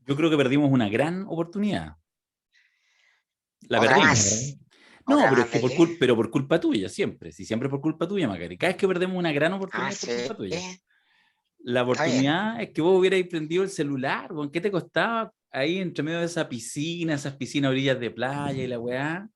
Yo creo que perdimos una gran oportunidad. La Otra perdimos. más. No, ¿Otra pero es más que de qué? pero por culpa tuya, siempre. Si siempre es por culpa tuya, Macari. Cada vez que perdemos una gran Ah, oportunidad es por sí. culpa tuya. Está La bien. oportunidad es que vos hubierais prendido el celular, ¿con qué te costaba ahí entre medio de esa piscina, esas piscinas a orillas de playa y la weá?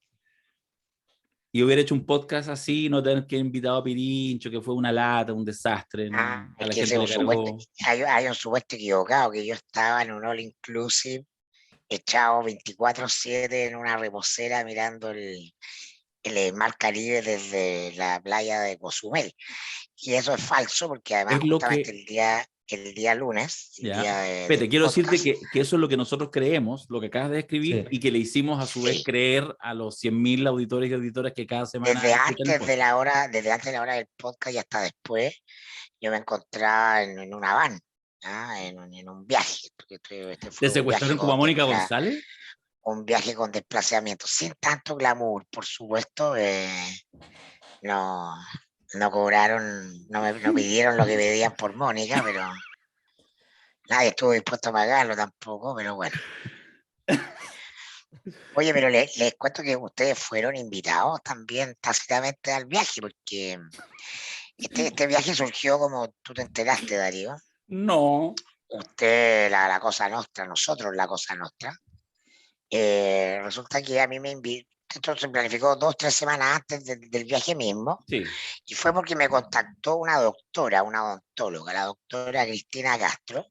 Y hubiera hecho un podcast así, no tener que invitado a Pirincho, que fue una lata, un desastre, Ah, a es la que ese gente es un le supuesto, cargó. hay un supuesto equivocado, que yo estaba en un all inclusive, echado 24/7 en una reposera mirando el mar Caribe desde la playa de Cozumel. Y eso es falso, porque además Es lo justamente que, el día lunes, el ya. día Pero del te quiero decirte podcast, que eso es lo que nosotros creemos, lo que acabas de escribir, y Sí. que le hicimos a su vez sí, creer a los 100.000 auditores y auditoras que cada semana escuchan el podcast. desde antes de la hora del podcast y hasta después, yo me encontraba en una van, ¿ah? En un viaje, porque este ¿Te fue secuestraron como a Mónica González? un viaje con desplazamiento, sin tanto glamour, por supuesto. No, no cobraron, no pidieron lo que pedían por Mónica, pero nadie estuvo dispuesto a pagarlo tampoco, pero bueno. Oye, pero les cuento que ustedes fueron invitados también tácitamente al viaje, porque este viaje surgió como tú te enteraste, Darío. No. Usted, la Cosa Nostra, nosotros la Cosa Nostra. Resulta que a mí me invitó, esto se planificó 2, 3 semanas antes del viaje mismo, Sí. y fue porque me contactó una doctora, una odontóloga, la doctora Cristina Castro,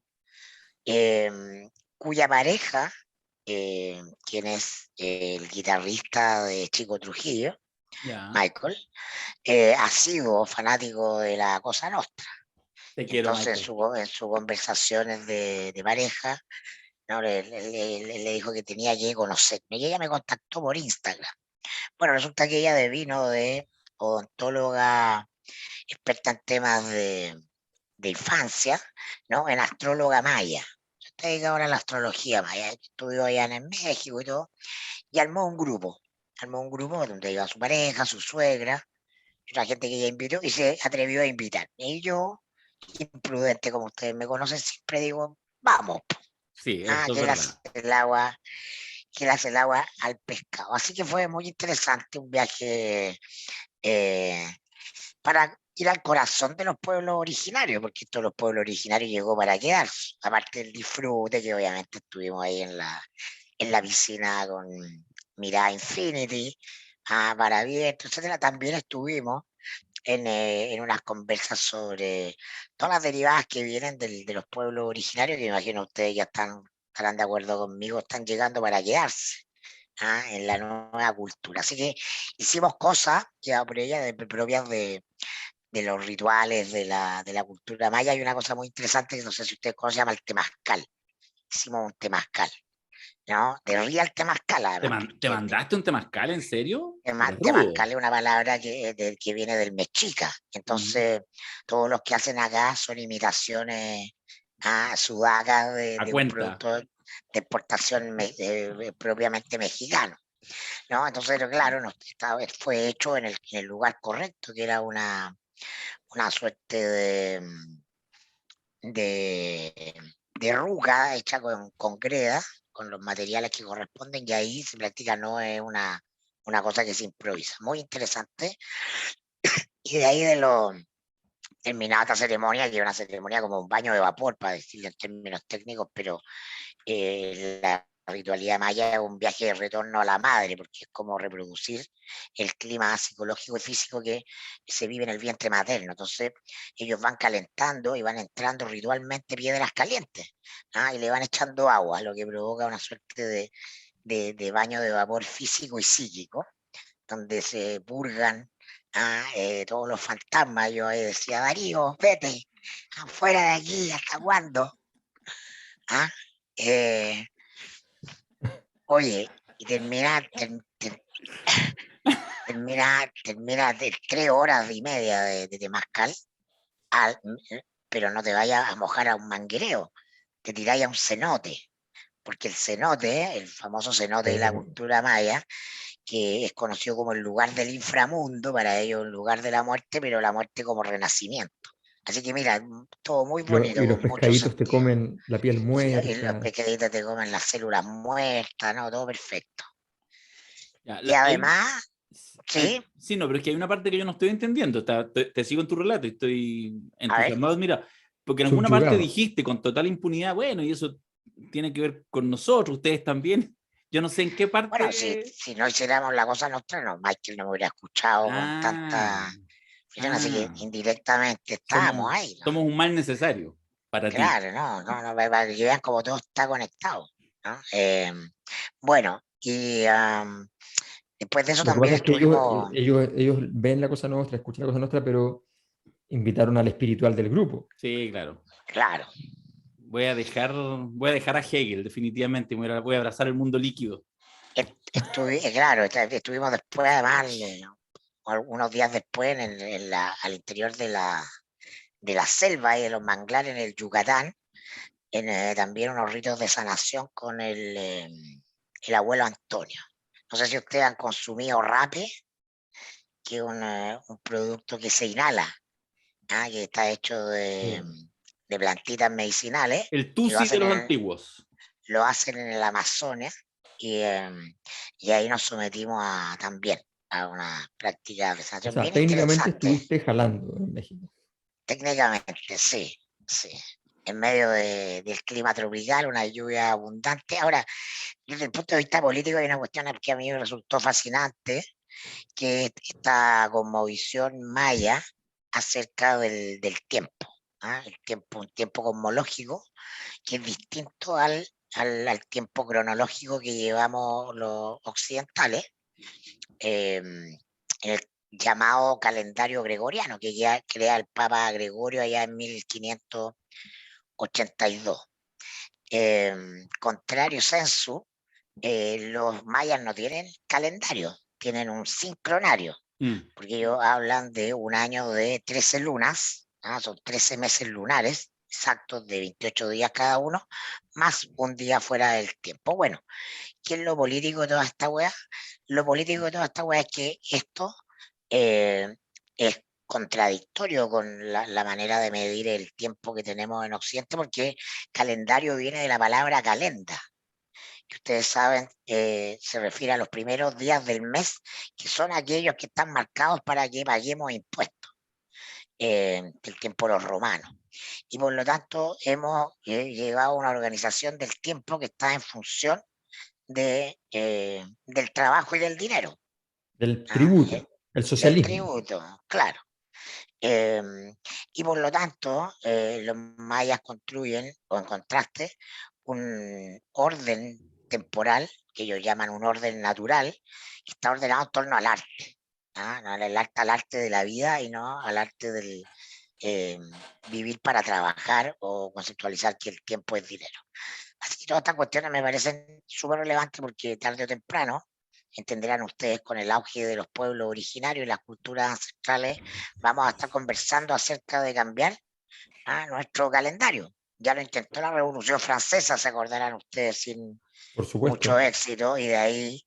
cuya pareja, quien es el guitarrista de Chico Trujillo, Ya. Michael, ha sido fanático de la Cosa Nostra. Te Y quiero, entonces Michael. en sus conversaciones de pareja, ¿no? Le dijo que tenía que conocerme. Y ella me contactó por Instagram. Bueno, resulta que ella devino de odontóloga experta en temas de infancia, ¿no? En astróloga maya. Está dedicada ahora a la astrología maya. Estudió allá en México y todo. Y armó un grupo. Armó un grupo donde iba su pareja, su suegra, y la gente que ella invitó y se atrevió a invitar. Y yo, imprudente como ustedes me conocen, siempre digo, vamos, Sí, eso es que le hace verdad. el agua, que le hace el agua al pescado. Así que fue muy interesante un viaje eh, para ir al corazón de los pueblos originarios, porque todos los pueblos originarios llegó para quedarse, aparte del disfrute que obviamente estuvimos ahí en la piscina con Mirada Infinity, para abierto, etcétera. También estuvimos en unas conversas sobre todas las derivadas que vienen de los pueblos originarios, que imagino ustedes ya estarán de acuerdo conmigo, están llegando para quedarse, en la nueva cultura. Así que hicimos cosas ya por ella propias de los rituales de la cultura maya. Hay una cosa muy interesante que no sé si ustedes conocen, se llama el temazcal. Hicimos un temazcal, ¿no? De real temazcal, además, ¿Te porque mandaste un temazcal en serio? Pero rudo. temazcal es una palabra que viene del mexica. Mm. Entonces, todos los que hacen acá son imitaciones sudacas A de un cuenta. producto de exportación propiamente mexicano, ¿no? Entonces, claro, fue hecho en el lugar correcto, que era una suerte de, de ruca hecha con greda, con los materiales que corresponden, y ahí se practica, no es una cosa que se improvisa. Muy interesante. Y de ahí terminada esta ceremonia, que es una ceremonia como un baño de vapor, para decirlo en términos técnicos, pero la ritualidad maya es un viaje de retorno a la madre, porque es como reproducir el clima psicológico y físico que se vive en el vientre materno. Entonces, ellos van calentando y van entrando ritualmente piedras calientes, y le van echando agua, lo que provoca una suerte de baño de vapor físico y psíquico, donde se purgan todos los fantasmas. Yo ahí decía, Darío, vete, afuera de aquí, ¿hasta cuándo? ¿Ah? Eh, Oye, y termina de 3 horas y media de temazcal, al- pero no te vayas a mojar a un manguereo, te tiráis a un cenote, porque el cenote, el famoso cenote de la cultura maya, que es conocido como el lugar del inframundo, para ellos el lugar de la muerte, pero la muerte como renacimiento. Así que mira, todo muy Y bonito, los con mucho pescaditos te sentido. comen la piel Y los muerta. pescaditos te comen las células muertas, ¿no? Todo perfecto. Ya, Y además, sí, sí, no, pero es que hay una parte que yo no estoy entendiendo. Te sigo en tu relato y estoy a ver. entusiasmado. Mira, porque en alguna parte Subyugado. dijiste con total impunidad, bueno, y eso tiene que ver con nosotros, ustedes también. Yo no sé en qué Bueno, si, parte. si no hiciéramos la cosa nuestra, no, Michael no me hubiera escuchado con Ah, tanta fricción, así que ah. indirectamente estábamos Somos, ahí, ¿no? somos un mal necesario para ti. Claro, no, para que vean cómo todo está conectado, ¿no? Bueno, y después de eso Lo que también pasa es que ellos, estuvimos, ellos ven la cosa nuestra, escuchan la cosa nuestra, pero invitaron al espiritual del grupo. Sí, claro. claro, Voy a dejar a Hegel, definitivamente. Voy a abrazar el mundo líquido. claro, estuvimos después, además, unos días después, al interior de la selva y de los manglares en el Yucatán, también unos ritos de sanación con el abuelo Antonio. No sé si ustedes han consumido rape, que es un producto que se inhala, que está hecho de plantitas medicinales El y Tusi de los antiguos. lo hacen en el Amazonas y ahí nos sometimos también a una práctica de O sanación sea, bien técnicamente interesante. estuviste jalando en México. Técnicamente, sí, sí. En medio del clima tropical, una lluvia abundante. Ahora, desde el punto de vista político, hay una cuestión que a mí me resultó fascinante, que es esta cosmovisión maya acerca del tiempo. El tiempo, un tiempo cosmológico que es distinto al tiempo cronológico que llevamos los occidentales, en el llamado calendario gregoriano, que ya crea el Papa Gregorio allá en 1582. Contrario censo, los mayas no tienen calendario, tienen un sincronario, porque ellos hablan de un año de 13 lunas, son 13 meses lunares, exactos de 28 días cada uno, más un día fuera del tiempo. Bueno, ¿qué es lo político de toda esta weá? Lo político de toda esta weá es que esto eh, es contradictorio con la manera de medir el tiempo que tenemos en Occidente, porque calendario viene de la palabra calenda, que ustedes saben, se refiere a los primeros días del mes, que son aquellos que están marcados para que paguemos impuestos, del tiempo de los romanos. Y por lo tanto hemos llegado a una organización del tiempo que está en función del trabajo y del dinero, Del eh, tributo, el del socialismo. tributo, claro. Y por lo tanto, los mayas construyen, o en contraste, un orden temporal, que ellos llaman un orden natural, que está ordenado en torno al arte, no al arte de la vida y no al arte del vivir para trabajar o conceptualizar que el tiempo es dinero. Así que todas estas cuestiones me parecen súper relevantes porque tarde o temprano, entenderán ustedes, con el auge de los pueblos originarios y las culturas ancestrales, vamos a estar conversando acerca de cambiar nuestro calendario. Ya lo intentó la Revolución Francesa, se acordarán ustedes, sin Por mucho supuesto. éxito, y de ahí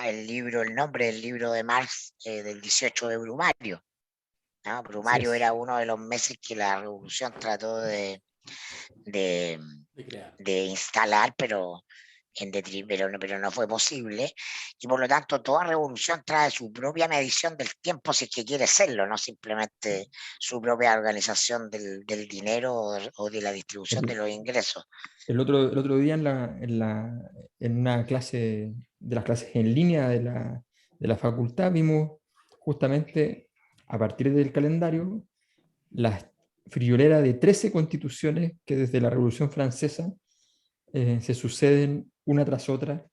el nombre del libro de Marx, del 18 de Brumario. Así Brumario es. era uno de los meses que la Revolución trató de, De crear. de instalar, pero no fue posible, y por lo tanto toda revolución trae su propia medición del tiempo si es que quiere serlo, no simplemente su propia organización del dinero o de la distribución de El, los ingresos. el otro día en una clase, de las clases en línea de la facultad, vimos justamente a partir del calendario la friolera de 13 constituciones que desde la Revolución Francesa se suceden una tras otra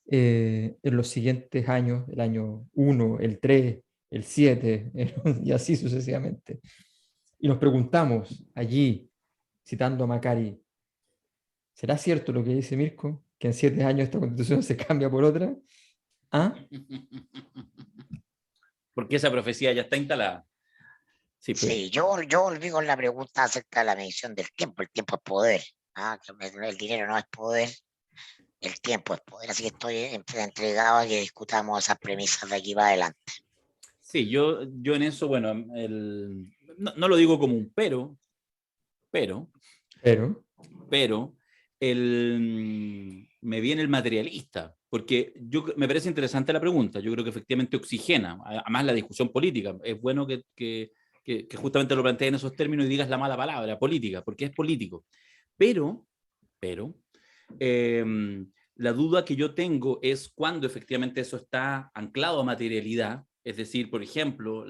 en los siguientes años, el año 1, el 3, el 7, y así sucesivamente. Y nos preguntamos allí, citando a Macari, ¿será cierto lo que dice Mirko? ¿Que en 7 años esta constitución se cambia por otra? ¿Ah? Porque esa profecía ya está instalada. Sí, pues. Sí, yo volví con la pregunta acerca de la medición del tiempo. El tiempo es poder. Que el dinero no es poder, el tiempo es poder. Así que estoy entregado a que discutamos esas premisas de aquí para adelante. Sí, yo en eso, bueno, no lo digo como un pero, Pero, me viene el materialista, porque me parece interesante la pregunta. Yo creo que efectivamente oxigena, además la discusión política. Es bueno que justamente lo plantees en esos términos y digas la mala palabra, política, porque es político. Pero, eh, la duda que yo tengo es cuando efectivamente eso está anclado a materialidad, es decir, por ejemplo,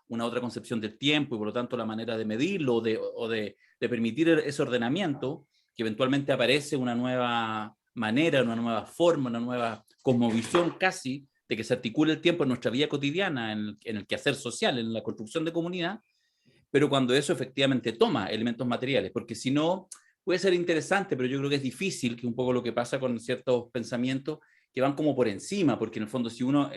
una otra concepción del tiempo y por lo tanto la manera de medirlo o de permitir ese ordenamiento, que eventualmente aparece una nueva manera, una nueva forma, una nueva cosmovisión casi de que se articula el tiempo en nuestra vida cotidiana, en el quehacer social, en la construcción de comunidad, pero cuando eso efectivamente toma elementos materiales, porque si no, puede ser interesante, pero yo creo que es difícil, que un poco lo que pasa con ciertos pensamientos que van como por encima, porque en el fondo si uno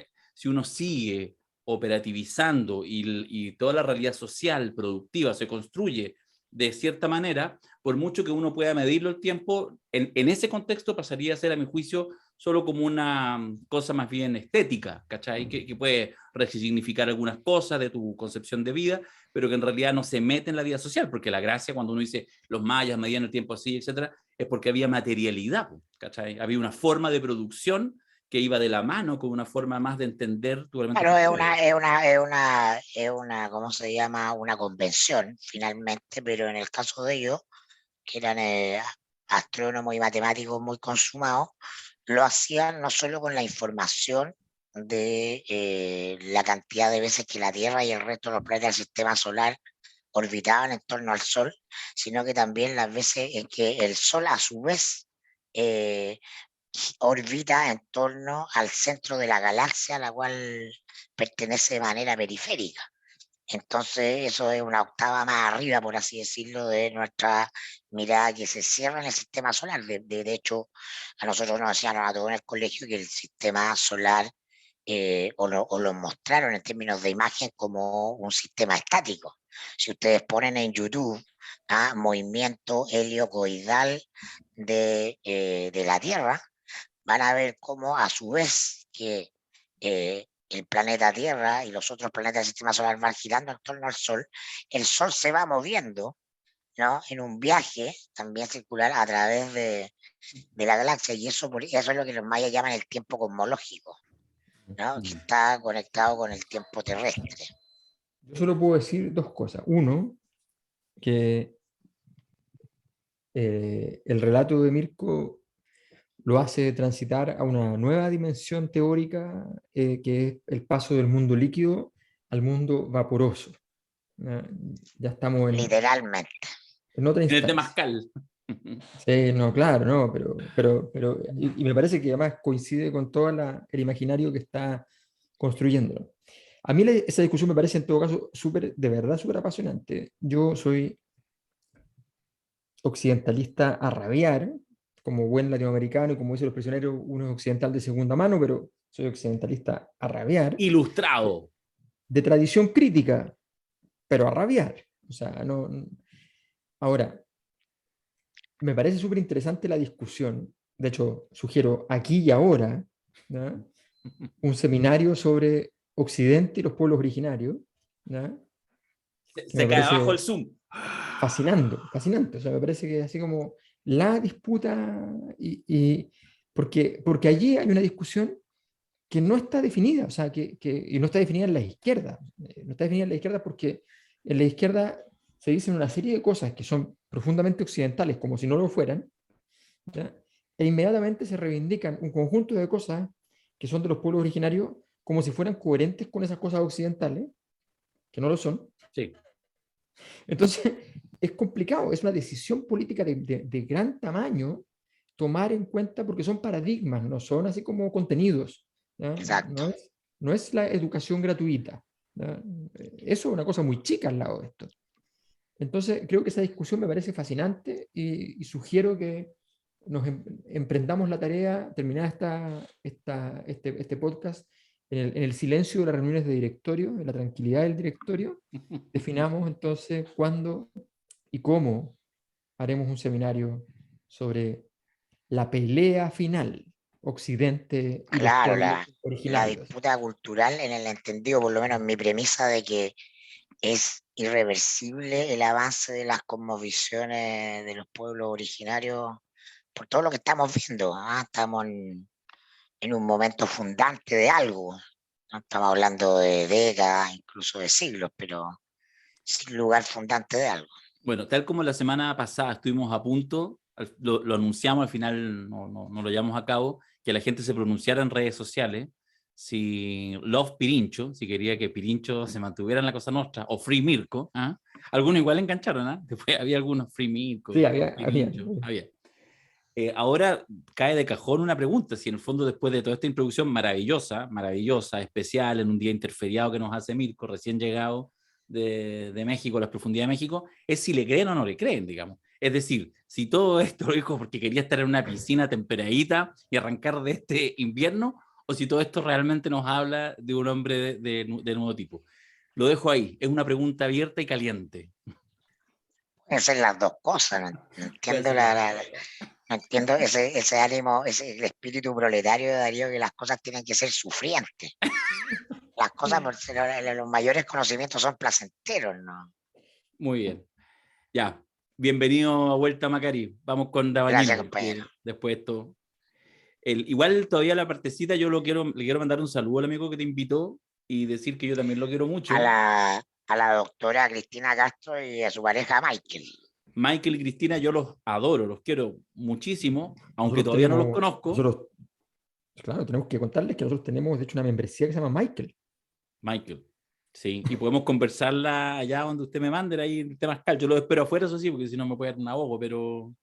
sigue operativizando y toda la realidad social, productiva, se construye de cierta manera, por mucho que uno pueda medirlo el tiempo, en ese contexto pasaría a ser, a mi juicio, solo como una cosa más bien estética, ¿cachai? Que puede resignificar algunas cosas de tu concepción de vida, pero que en realidad no se mete en la vida social, porque la gracia cuando uno dice los mayas medían el tiempo así, etcétera, es porque había materialidad, ¿cachai? Había una forma de producción que iba de la mano con una forma más de entender tu elemento Claro, cultural. ¿cómo se llama? Una convención, finalmente, pero en el caso de ellos, que eran astrónomos y matemáticos muy consumados, lo hacían no solo con la información de la cantidad de veces que la Tierra y el resto de los planetas del sistema solar orbitaban en torno al Sol, sino que también las veces en que el Sol a su vez eh, orbita en torno al centro de la galaxia a la cual pertenece de manera periférica. Entonces, eso es una octava más arriba, por así decirlo, de nuestra mirada que se cierra en el sistema solar. De hecho, a nosotros nos enseñaron a todos en el colegio que el sistema solar, o lo mostraron en términos de imagen como un sistema estático. Si ustedes ponen en YouTube movimiento heliocoidal de la Tierra, van a ver cómo a su vez que el planeta Tierra y los otros planetas del sistema solar van girando en torno al Sol, el Sol se va moviendo, ¿no? En un viaje también circular a través de la galaxia, y eso es lo que los mayas llaman el tiempo cosmológico, ¿no? Que está conectado con el tiempo terrestre. yo solo puedo decir dos cosas. Uno, que el relato de Mirko lo hace transitar a una nueva dimensión teórica, que es el paso del mundo líquido al mundo vaporoso. Ya estamos Literalmente. en otra En el instancia. Temazcal. Sí, no, claro, no, y me parece que además coincide con todo el imaginario que está construyendo. A mí esa discusión me parece en todo caso de verdad súper apasionante. Yo soy occidentalista a rabiar, como buen latinoamericano, y como dicen los prisioneros, uno es occidental de segunda mano, pero soy occidentalista a rabiar, Ilustrado. de tradición crítica, pero a rabiar. O sea, no. Ahora, me parece súper interesante la discusión. De hecho, sugiero aquí y ahora, ¿no?, un seminario sobre Occidente y los pueblos originarios, ¿no?, que Se me cae abajo el parece Zoom. fascinante. O sea, me parece que es así como la disputa, porque allí hay una discusión que no está definida, o sea, y no está definida en la izquierda. No está definida en la izquierda porque en la izquierda se dicen una serie de cosas que son profundamente occidentales, como si no lo fueran, ¿ya?, e inmediatamente se reivindican un conjunto de cosas que son de los pueblos originarios como si fueran coherentes con esas cosas occidentales, que no lo son. Sí. Entonces, es complicado, es una decisión política de gran tamaño tomar en cuenta, porque son paradigmas, no son así como contenidos, ¿ya? Exacto. No es la educación gratuita, ¿ya? Eso es una cosa muy chica al lado de esto. Entonces, creo que esa discusión me parece fascinante y sugiero que nos emprendamos la tarea, terminar este podcast en el silencio de las reuniones de directorio, en la tranquilidad del directorio. Definamos entonces cuándo y cómo haremos un seminario sobre la pelea final, Occidente y los Claro, pueblos la originarios. disputa cultural en el entendido, por lo menos en mi premisa de que es irreversible el avance de las cosmovisiones de los pueblos originarios por todo lo que estamos viendo. Estamos en un momento fundante de algo. No estamos hablando de décadas, incluso de siglos, pero sin lugar fundante de algo. Bueno, tal como la semana pasada estuvimos a punto, lo anunciamos, al final no lo llevamos a cabo, que la gente se pronunciara en redes sociales si Love Pirincho, si quería que Pirincho se mantuviera en la Cosa Nostra, o Free Mirko. Algunos igual engancharon, después había algunos Free Mirko, Sí, Pirincho, había. Ahora cae de cajón una pregunta, si en el fondo después de toda esta introducción maravillosa, especial, en un día interferiado que nos hace Mirko, recién llegado de México, las profundidades de México, es si le creen o no le creen, digamos. Es decir, si todo esto lo dijo porque quería estar en una piscina temperadita y arrancar de este invierno, o si todo esto realmente nos habla de un hombre de nuevo tipo. Lo dejo ahí, es una pregunta abierta y caliente. Pueden ser las dos cosas, no entiendo no entiendo ese ánimo, el espíritu proletario de Darío, que las cosas tienen que ser sufrientes. Las cosas, los mayores conocimientos son placenteros, ¿no? Muy bien. Ya, bienvenido a Vuelta Macari. Vamos con Gracias, Dabañino, compañero. porque después esto... igual todavía la partecita yo le quiero mandar un saludo al amigo que te invitó y decir que yo también lo quiero mucho. A la doctora Cristina Castro y a su pareja Michael. Michael y Cristina, yo los adoro, los quiero muchísimo, aunque Nosotros todavía no los tenemos, conozco. claro, tenemos que contarles que nosotros tenemos, de hecho, una membresía que se llama Michael. Michael, sí, y podemos conversarla allá donde usted me mande, ahí en Temazcal. Yo lo espero afuera, eso sí, porque si no me puede dar un ahogo, pero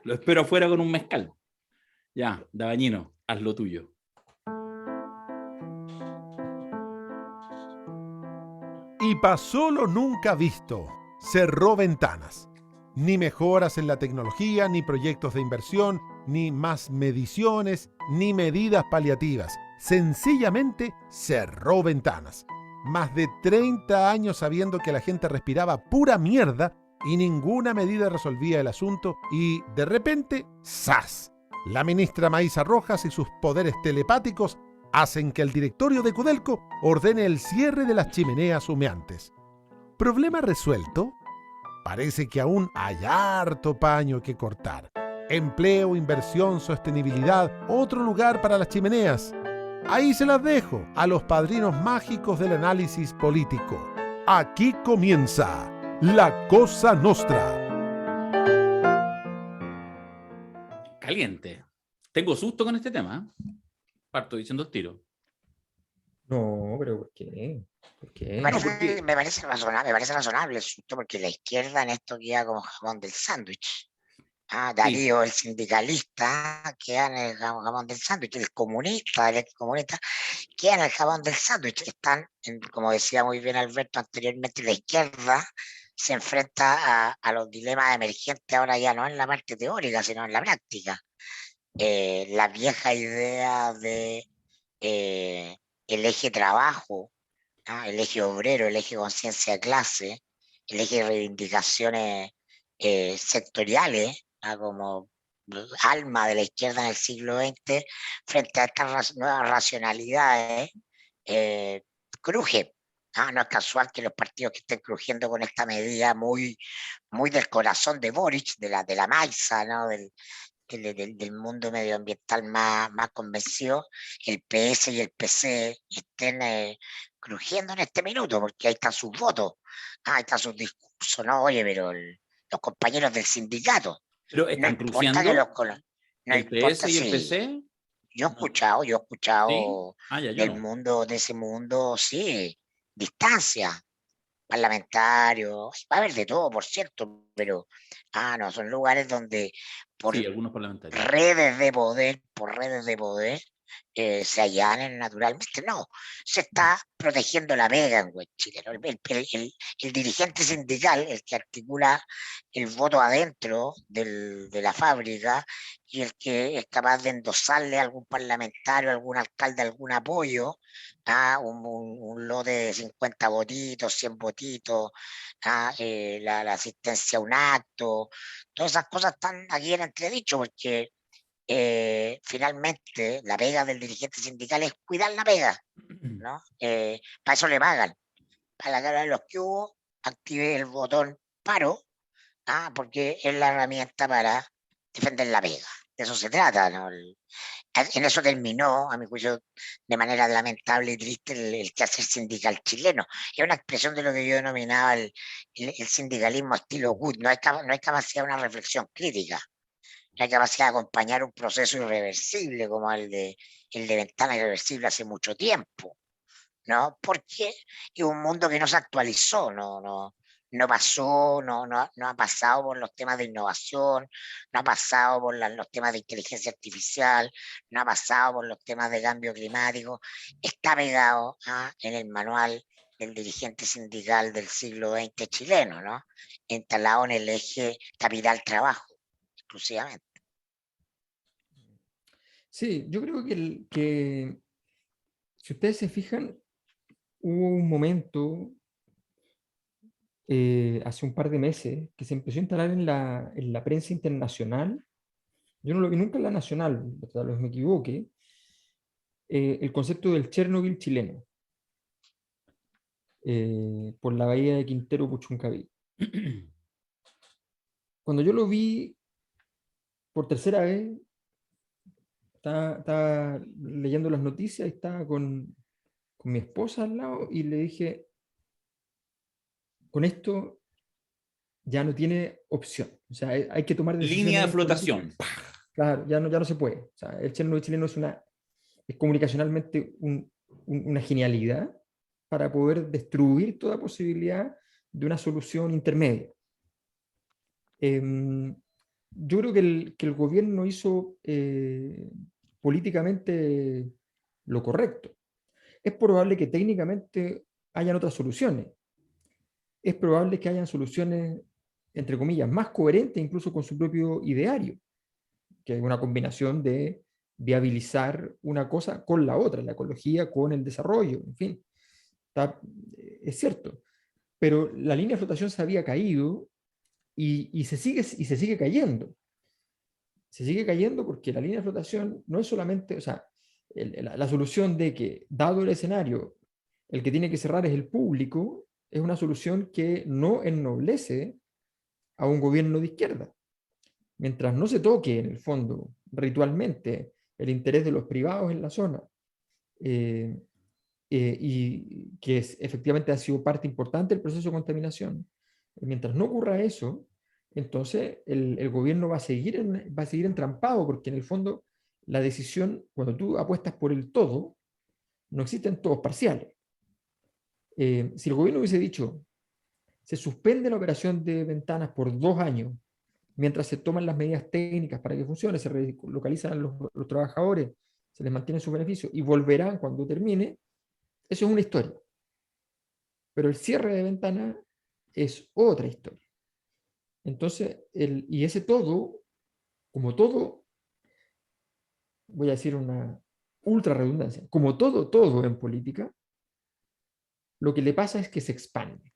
lo espero afuera con un mezcal. Ya, Dabañino, haz lo tuyo. Y pasó lo nunca visto. Cerró ventanas. Ni mejoras en la tecnología, ni proyectos de inversión, ni más mediciones, ni medidas paliativas. Sencillamente cerró ventanas. Más de 30 años sabiendo que la gente respiraba pura mierda y ninguna medida resolvía el asunto y, de repente, ¡zas! La ministra Maísa Rojas y sus poderes telepáticos hacen que el directorio de Codelco ordene el cierre de las chimeneas humeantes. ¿Problema resuelto? Parece que aún hay harto paño que cortar. Empleo, inversión, sostenibilidad, otro lugar para las chimeneas. Ahí se las dejo a los padrinos mágicos del análisis político. Aquí comienza La Cosa Nostra. Caliente. Tengo susto con este tema. Parto diciendo el tiro. No, pero ¿por qué? ¿Por qué? Me parece razonable el susto, porque la izquierda en esto queda como jamón del sándwich. Darío, el sindicalista, queda en el jamón del sándwich. El comunista, el excomunista, queda en el jamón del sándwich. Están, como decía muy bien Alberto anteriormente, la izquierda se enfrenta a los dilemas emergentes ahora ya no en la parte teórica, sino en la práctica. La vieja idea de el eje trabajo, el eje obrero, el eje conciencia de clase, el eje de reivindicaciones sectoriales, como alma de la izquierda en el siglo XX, frente a estas nuevas racionalidades, cruje. No es casual que los partidos que estén crujiendo con esta medida muy, muy del corazón de Boric, de la Maisa, ¿no? del mundo medioambiental más convencido, el PS y el PC estén crujiendo en este minuto, porque ahí están sus votos, ahí están sus discursos, ¿no? Oye, pero los compañeros del sindicato, Pero no están importa que cruciando no el PS importa y el si PC. yo he ¿Sí? escuchado Ya, yo no. de ese mundo, sí, distancia, parlamentario, va a haber de todo, por cierto, pero no, son lugares donde por Sí, algunos parlamentarios. por redes de poder, se allanen naturalmente. No, se está protegiendo la pega en Chile, ¿no? El dirigente sindical, el que articula el voto adentro de la fábrica y el que es capaz de endosarle a algún parlamentario, a algún alcalde, algún apoyo, un lote de 50 votitos, 100 votitos, la asistencia a un acto, todas esas cosas están aquí en entredicho, porque finalmente la pega del dirigente sindical es cuidar la pega, ¿no? Para eso le pagan. para la cara de los que hubo, activé el botón paro, porque es la herramienta para defender la pega. De eso se trata, ¿no? En eso terminó, a mi juicio, de manera lamentable y triste el quehacer sindical chileno. Es una expresión de lo que yo denominaba el sindicalismo estilo Good. No hay capacidad de una reflexión crítica, no hay capacidad de acompañar un proceso irreversible como el de Ventana Irreversible hace mucho tiempo, ¿no? Porque es un mundo que no se actualizó, no pasó, no ha pasado por los temas de innovación, no ha pasado por los temas de inteligencia artificial, no ha pasado por los temas de cambio climático, está pegado en el manual del dirigente sindical del siglo XX chileno, ¿no? Instalado en el eje capital-trabajo, exclusivamente. Sí, yo creo que si ustedes se fijan, hubo un momento hace un par de meses que se empezó a instalar en la prensa internacional. Yo no lo vi nunca en la nacional, tal vez me equivoque, el concepto del Chernobyl chileno, por la bahía de Quintero Puchuncaví. Cuando yo lo vi por tercera vez, estaba leyendo las noticias y estaba con mi esposa al lado y le dije, con esto ya no tiene opción. O sea, hay que tomar Línea de decisiones flotación. políticas. Claro, ya no se puede. O sea, el Chernobyl chileno es comunicacionalmente una genialidad para poder destruir toda posibilidad de una solución intermedia. Yo creo que el gobierno hizo políticamente lo correcto. Es probable que técnicamente hayan otras soluciones. Es probable que hayan soluciones, entre comillas, más coherentes incluso con su propio ideario, que es una combinación de viabilizar una cosa con la otra, la ecología con el desarrollo, en fin, es cierto. Pero la línea de flotación se había caído y se sigue cayendo. Se sigue cayendo porque la línea de flotación no es solamente, o sea, la solución de que, dado el escenario, el que tiene que cerrar es el público, es una solución que no ennoblece a un gobierno de izquierda. Mientras no se toque, en el fondo, ritualmente, el interés de los privados en la zona, y que efectivamente ha sido parte importante del proceso de contaminación, mientras no ocurra eso, entonces el gobierno va a seguir entrampado, porque en el fondo la decisión, cuando tú apuestas por el todo, no existen todos parciales. Si el gobierno hubiese dicho, se suspende la operación de ventanas por 2 años, mientras se toman las medidas técnicas para que funcione, se relocalizan los trabajadores, se les mantiene sus beneficios y volverán cuando termine, eso es una historia. Pero el cierre de ventana es otra historia. Entonces, y ese todo, como todo, voy a decir una ultra redundancia, como todo en política, lo que le pasa es que se expande.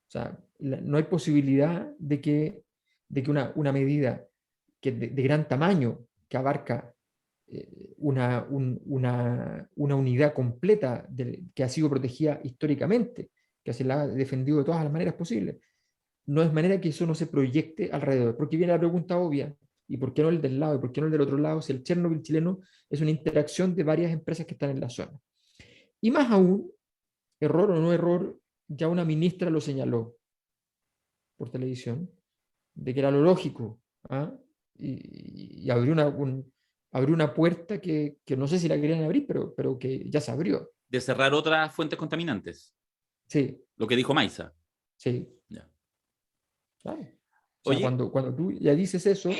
O sea, no hay posibilidad de que una medida que de gran tamaño, que abarca una unidad completa que ha sido protegida históricamente, que se la ha defendido de todas las maneras posibles, no es manera que eso no se proyecte alrededor. Porque viene la pregunta obvia, ¿y por qué no el del lado? ¿Y por qué no el del otro lado? Si el Chernobyl chileno es una interacción de varias empresas que están en la zona. Y más aún, error o no error, ya una ministra lo señaló por televisión, de que era lo lógico, y abrió una puerta que no sé si la querían abrir, pero que ya se abrió. De cerrar otras fuentes contaminantes. Sí, Lo que dijo Maiza. sí. Ya. Claro. O sea, Oye, cuando tú ya dices eso,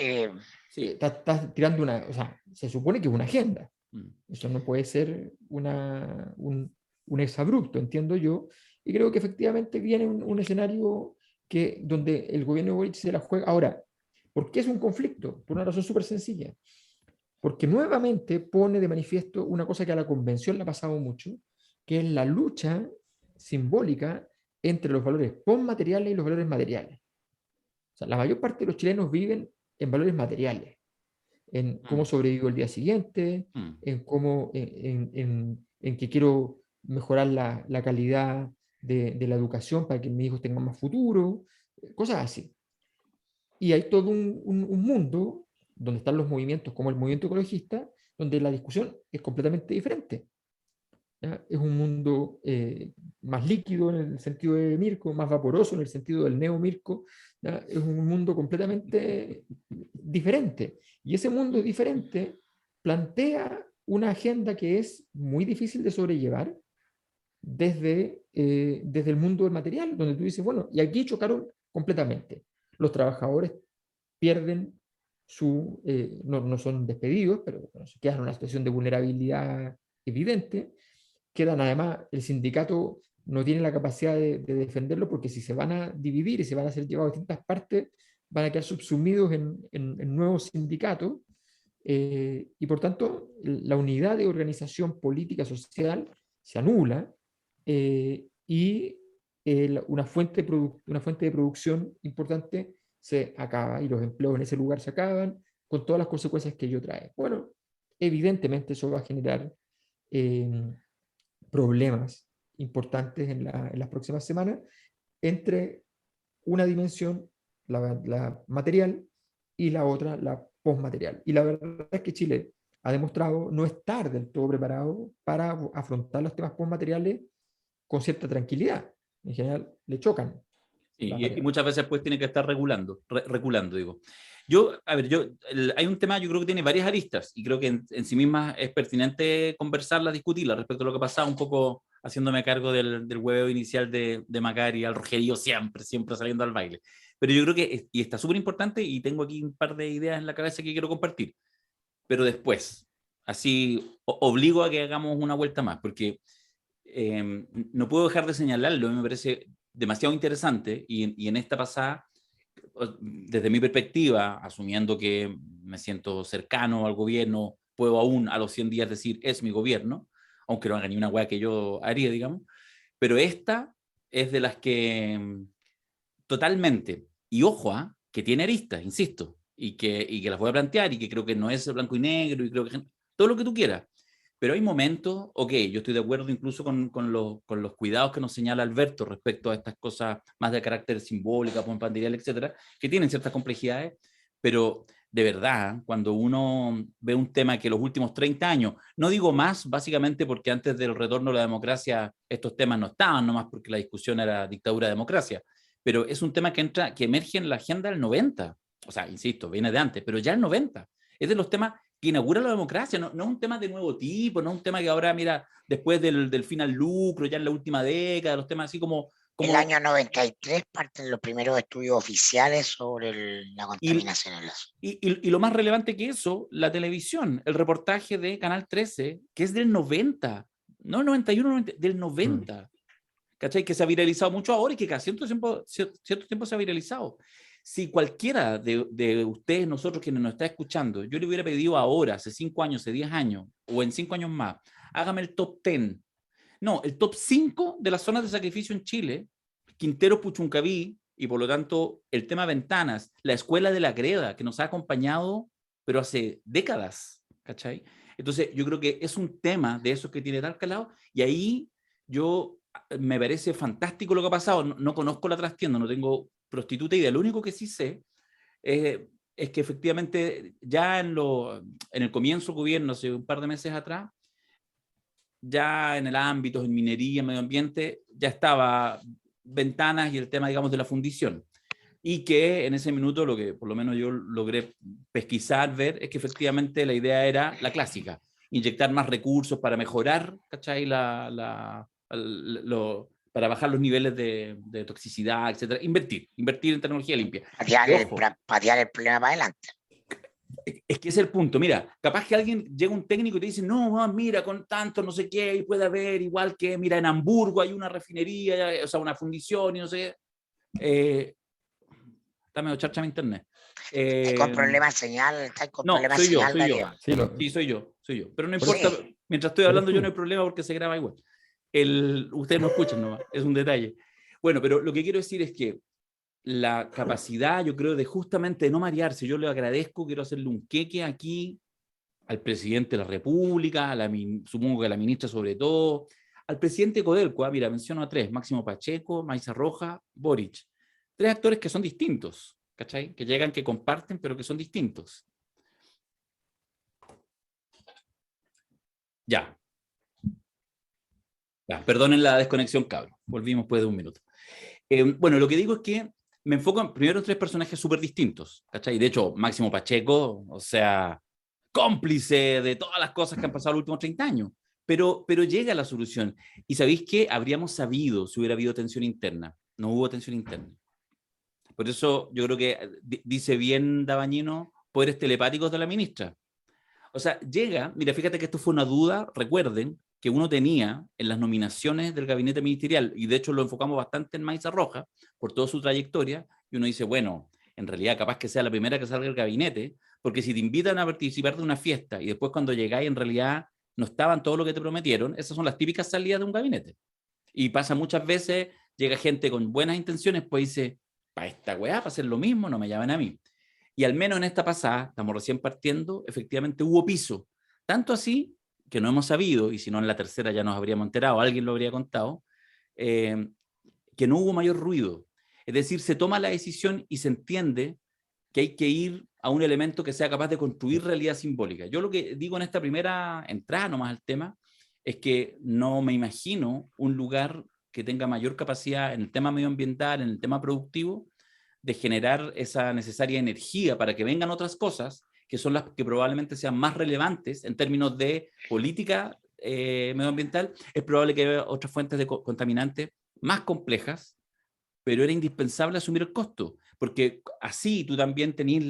sí. estás tirando o sea, se supone que es una agenda. Mm. Eso no puede ser un exabrupto, entiendo yo. Y creo que efectivamente viene un escenario donde el gobierno de Boric se la juega. Ahora, ¿por qué es un conflicto? Por una razón súper sencilla. Porque nuevamente pone de manifiesto una cosa que a la convención le ha pasado mucho, que es la lucha simbólica entre los valores postmateriales y los valores materiales. O sea, la mayor parte de los chilenos viven en valores materiales, en cómo sobrevivo el día siguiente, en cómo, en que quiero mejorar la calidad de la educación para que mis hijos tengan más futuro, cosas así. Y hay todo un mundo donde están los movimientos como el movimiento ecologista, donde la discusión es completamente diferente. ¿Ya? Es un mundo más líquido en el sentido de Mirko, más vaporoso en el sentido del neo-Mirko. ¿Ya? Es un mundo completamente diferente. Y ese mundo diferente plantea una agenda que es muy difícil de sobrellevar desde el mundo del material, donde tú dices, bueno, y aquí chocaron completamente. Los trabajadores pierden no son despedidos, pero bueno, se quedan en una situación de vulnerabilidad evidente. Quedan además, el sindicato no tiene la capacidad de defenderlo porque si se van a dividir y se van a ser llevados a distintas partes, van a quedar subsumidos en nuevos sindicatos y por tanto la unidad de organización política social se anula y una fuente de producción importante se acaba y los empleos en ese lugar se acaban con todas las consecuencias que ello trae. Bueno, evidentemente eso va a generar problemas importantes en las próximas semanas entre una dimensión, la material, y la otra, la postmaterial. Y la verdad es que Chile ha demostrado no estar del todo preparado para afrontar los temas postmateriales con cierta tranquilidad. En general, le chocan. Y muchas veces pues tiene que estar reculando, digo. Yo, a ver, hay un tema, yo creo que tiene varias aristas y creo que en sí misma es pertinente conversarla, discutirla respecto a lo que pasaba, un poco haciéndome cargo del hueveo inicial de Macari al Rogerío siempre saliendo al baile. Pero yo creo que, y está súper importante y tengo aquí un par de ideas en la cabeza que quiero compartir, pero después, así obligo a que hagamos una vuelta más, porque no puedo dejar de señalarlo, me parece demasiado interesante y en esta pasada, desde mi perspectiva, asumiendo que me siento cercano al gobierno, puedo aún a los 100 días decir es mi gobierno, aunque no haga ni una hueá que yo haría, digamos, pero esta es de las que totalmente, y ojo, que tiene aristas, insisto, y que las voy a plantear y que creo que no es blanco y negro y creo que todo lo que tú quieras. Pero hay momentos, ok, yo estoy de acuerdo incluso con los cuidados que nos señala Alberto respecto a estas cosas más de carácter simbólico, panderial, etcétera, que tienen ciertas complejidades, pero de verdad, cuando uno ve un tema que los últimos 30 años, no digo más, básicamente porque antes del retorno a la democracia estos temas no estaban, nomás porque la discusión era dictadura-democracia, pero es un tema que emerge en la agenda del 90, o sea, insisto, viene de antes, pero ya el 90, es de los temas que inaugura la democracia, no es un tema de nuevo tipo, no es un tema que ahora, mira, después del fin al lucro, ya en la última década, los temas así como... El año 93 parten los primeros estudios oficiales sobre la contaminación en la zona. Y lo más relevante que eso, la televisión, el reportaje de Canal 13, que es del 90, no el 91, 90, del 90, ¿cachai? Que se ha viralizado mucho ahora y que cada cierto tiempo se ha viralizado. Si cualquiera de ustedes, nosotros quienes nos está escuchando, yo le hubiera pedido ahora, hace 5 años, hace 10 años, o en 5 años más, hágame el top 10. No, el top 5 de las zonas de sacrificio en Chile, Quintero Puchuncaví, y por lo tanto el tema Ventanas, la escuela de la Greda, que nos ha acompañado, pero hace décadas, ¿cachai? Entonces yo creo que es un tema de esos que tiene tal calado, y ahí me parece fantástico lo que ha pasado. No conozco la trastienda, no tengo prostituta idea. Lo único que sí sé es que efectivamente ya en el comienzo del gobierno, hace un par de meses atrás, ya en el ámbito, en minería, en medio ambiente, ya estaba Ventanas y el tema, digamos, de la fundición. Y que en ese minuto lo que por lo menos yo logré pesquisar, ver, es que efectivamente la idea era la clásica, inyectar más recursos para mejorar, ¿cachai? Para bajar los niveles de toxicidad, etcétera. Invertir en tecnología limpia. Patear el problema para adelante. Es que ese es el punto. Mira, capaz que llega un técnico y te dice, no, mira, con tanto no sé qué, y puede haber, igual que, mira, en Hamburgo hay una refinería, o sea, una fundición y no sé qué. Está medio charcha mi internet. ¿Estás con problemas de señal? ¿Estás con problemas de señal, Darío? Sí, soy yo. Pero no importa, mientras estoy hablando yo no hay problema porque se graba igual. Ustedes no escuchan nomás, es un detalle. Bueno, pero lo que quiero decir es que la capacidad, yo creo, de justamente no marearse, yo le agradezco, quiero hacerle un queque aquí al presidente de la República, supongo que a la ministra sobre todo, al presidente Codelco, mira, menciono a 3, Máximo Pacheco, Maiza Roja, Boric. 3 actores que son distintos, ¿cachai? Que llegan, que comparten, pero que son distintos. Ya. Perdonen la desconexión, cabrón. Volvimos después de un minuto. Bueno, lo que digo es que me enfoco en primero en 3 personajes súper distintos, ¿cachai? De hecho, Máximo Pacheco, o sea, cómplice de todas las cosas que han pasado los últimos 30 años. Pero llega a la solución. ¿Y sabéis qué? Habríamos sabido si hubiera habido tensión interna. No hubo tensión interna. Por eso yo creo que dice bien Dabañino, poderes telepáticos de la ministra. O sea, llega, mira, fíjate que esto fue una duda, recuerden, que uno tenía en las nominaciones del gabinete ministerial, y de hecho lo enfocamos bastante en Maiza Roja, por toda su trayectoria, y uno dice, bueno, en realidad capaz que sea la primera que salga del gabinete, porque si te invitan a participar de una fiesta, y después cuando llegáis en realidad no estaban todo lo que te prometieron, esas son las típicas salidas de un gabinete. Y pasa muchas veces, llega gente con buenas intenciones, pues dice, para esta weá, para hacer lo mismo, no me llaman a mí. Y al menos en esta pasada, estamos recién partiendo, efectivamente hubo piso. Tanto así que no hemos sabido, y si no en la tercera ya nos habríamos enterado, alguien lo habría contado, que no hubo mayor ruido. Es decir, se toma la decisión y se entiende que hay que ir a un elemento que sea capaz de construir realidad simbólica. Yo lo que digo en esta primera entrada nomás al tema es que no me imagino un lugar que tenga mayor capacidad en el tema medioambiental, en el tema productivo, de generar esa necesaria energía para que vengan otras cosas que son las que probablemente sean más relevantes en términos de política medioambiental. Es probable que haya otras fuentes de contaminantes más complejas, pero era indispensable asumir el costo, porque así tú también tenés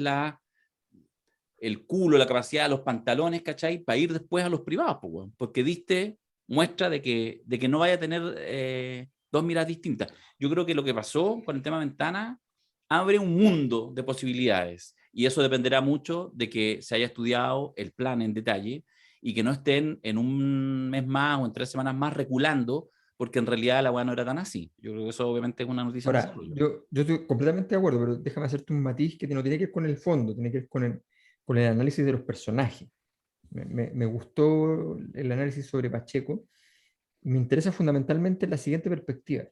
el culo, la capacidad, los pantalones, ¿cachai? Para ir después a los privados, pues, porque diste muestra de que no vaya a tener 2 miradas distintas. Yo creo que lo que pasó con el tema Ventana abre un mundo de posibilidades, y eso dependerá mucho de que se haya estudiado el plan en detalle y que no estén en un mes más o en 3 semanas más reculando, porque en realidad la weá no era tan así. Yo creo que eso obviamente es una noticia. Ahora, yo estoy completamente de acuerdo, pero déjame hacerte un matiz que no tiene que ver con el fondo, tiene que ver con el análisis de los personajes. Me gustó el análisis sobre Pacheco. Me interesa fundamentalmente la siguiente perspectiva.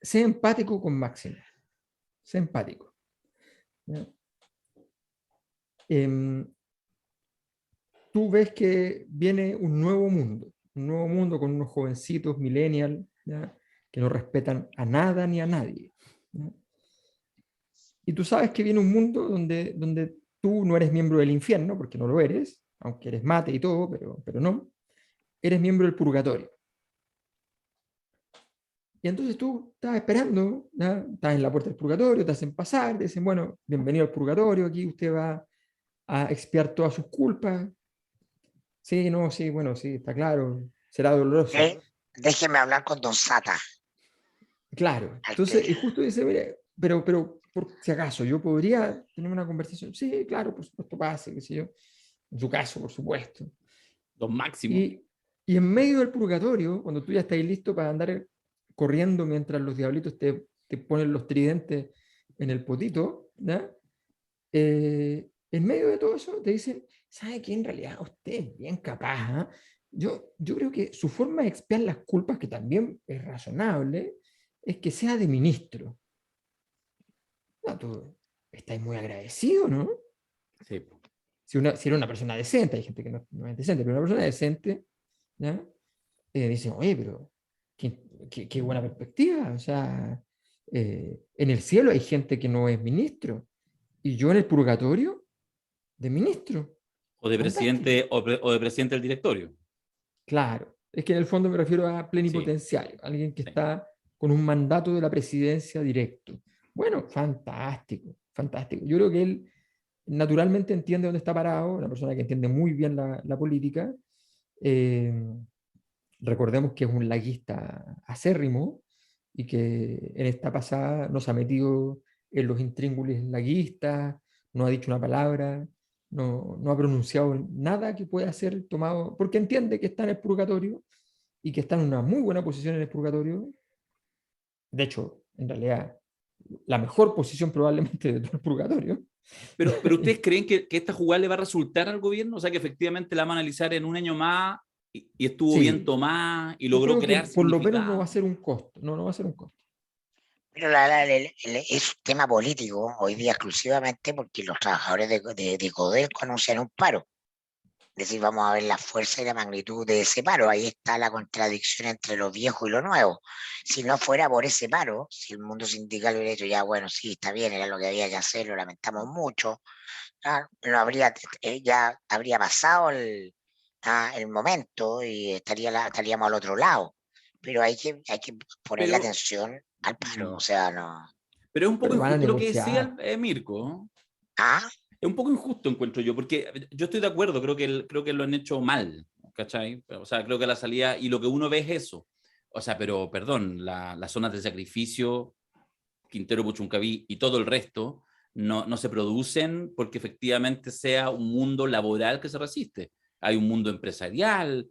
Sé empático con Máximo. Sé empático. Tú ves que viene un nuevo mundo con unos jovencitos millennials, ¿ya? Que no respetan a nada ni a nadie, ¿ya? Y tú sabes que viene un mundo donde tú no eres miembro del infierno, porque no lo eres, aunque eres mate y todo, pero no, eres miembro del purgatorio. Y entonces tú estás esperando, ¿ya? Estás en la puerta del purgatorio, te hacen pasar, te dicen, bueno, bienvenido al purgatorio, aquí usted va a expiar todas sus culpas. Sí, no, sí, bueno, sí, está claro, será doloroso. Déjeme hablar con Don Sata. Claro, entonces, y justo dice, mire, pero por si acaso, yo podría tener una conversación. Sí, claro, por supuesto, pase, qué sé yo. En su caso, por supuesto. Los máximos. Y en medio del purgatorio, cuando tú ya estás listo para andar corriendo mientras los diablitos te ponen los tridentes en el potito, ¿ya? En medio de todo eso te dicen, ¿sabe qué? En realidad usted es bien capaz, ¿eh? Yo creo que su forma de expiar las culpas, que también es razonable, es que sea de ministro. No, tú estás muy agradecido, ¿no? Sí. Si era una persona decente, hay gente que no es decente, pero una persona decente, ¿ya? Dicen, oye, pero qué buena perspectiva. O sea, en el cielo hay gente que no es ministro, y yo en el purgatorio, de ministro. O de presidente, o de presidente del directorio. Claro, es que en el fondo me refiero a plenipotenciario, alguien que está con un mandato de la presidencia directo. Bueno, fantástico, fantástico. Yo creo que él naturalmente entiende dónde está parado, una persona que entiende muy bien la política. Recordemos que es un laguista acérrimo y que en esta pasada nos ha metido en los intríngulis laguistas, no ha dicho una palabra, no ha pronunciado nada que pueda ser tomado, porque entiende que está en el purgatorio y que está en una muy buena posición en el purgatorio. De hecho, en realidad, la mejor posición probablemente de todo el purgatorio. Pero ¿ustedes creen que esta jugada le va a resultar al gobierno? O sea, que efectivamente la van a analizar en un año más y estuvo Sí. bien tomada y Yo logró creo que crear por lo menos no va a significado. ser un costo. No, no va a ser un costo. Pero es un tema político hoy día exclusivamente porque los trabajadores de Codelco anuncian un paro. Es decir, vamos a ver la fuerza y la magnitud de ese paro. Ahí está la contradicción entre lo viejo y lo nuevo. Si no fuera por ese paro, si el mundo sindical hubiera dicho, ya, bueno, sí, está bien, era lo que había que hacer, lo lamentamos mucho, no habría, ya habría pasado el momento y estaríamos al otro lado. Pero hay que ponerle Pero, atención al paro, mm, o sea, no. pero es un poco Pero van a injusto lo que negociar. decía Mirko. Ah, Es un poco injusto, encuentro yo, porque yo estoy de acuerdo, creo que lo han hecho mal, ¿cachai? O sea, creo que la salida, y lo que uno ve es eso. O sea, pero perdón, las zonas de sacrificio, Quintero, Puchuncaví y todo el resto, no se producen porque efectivamente sea un mundo laboral que se resiste. Hay un mundo empresarial,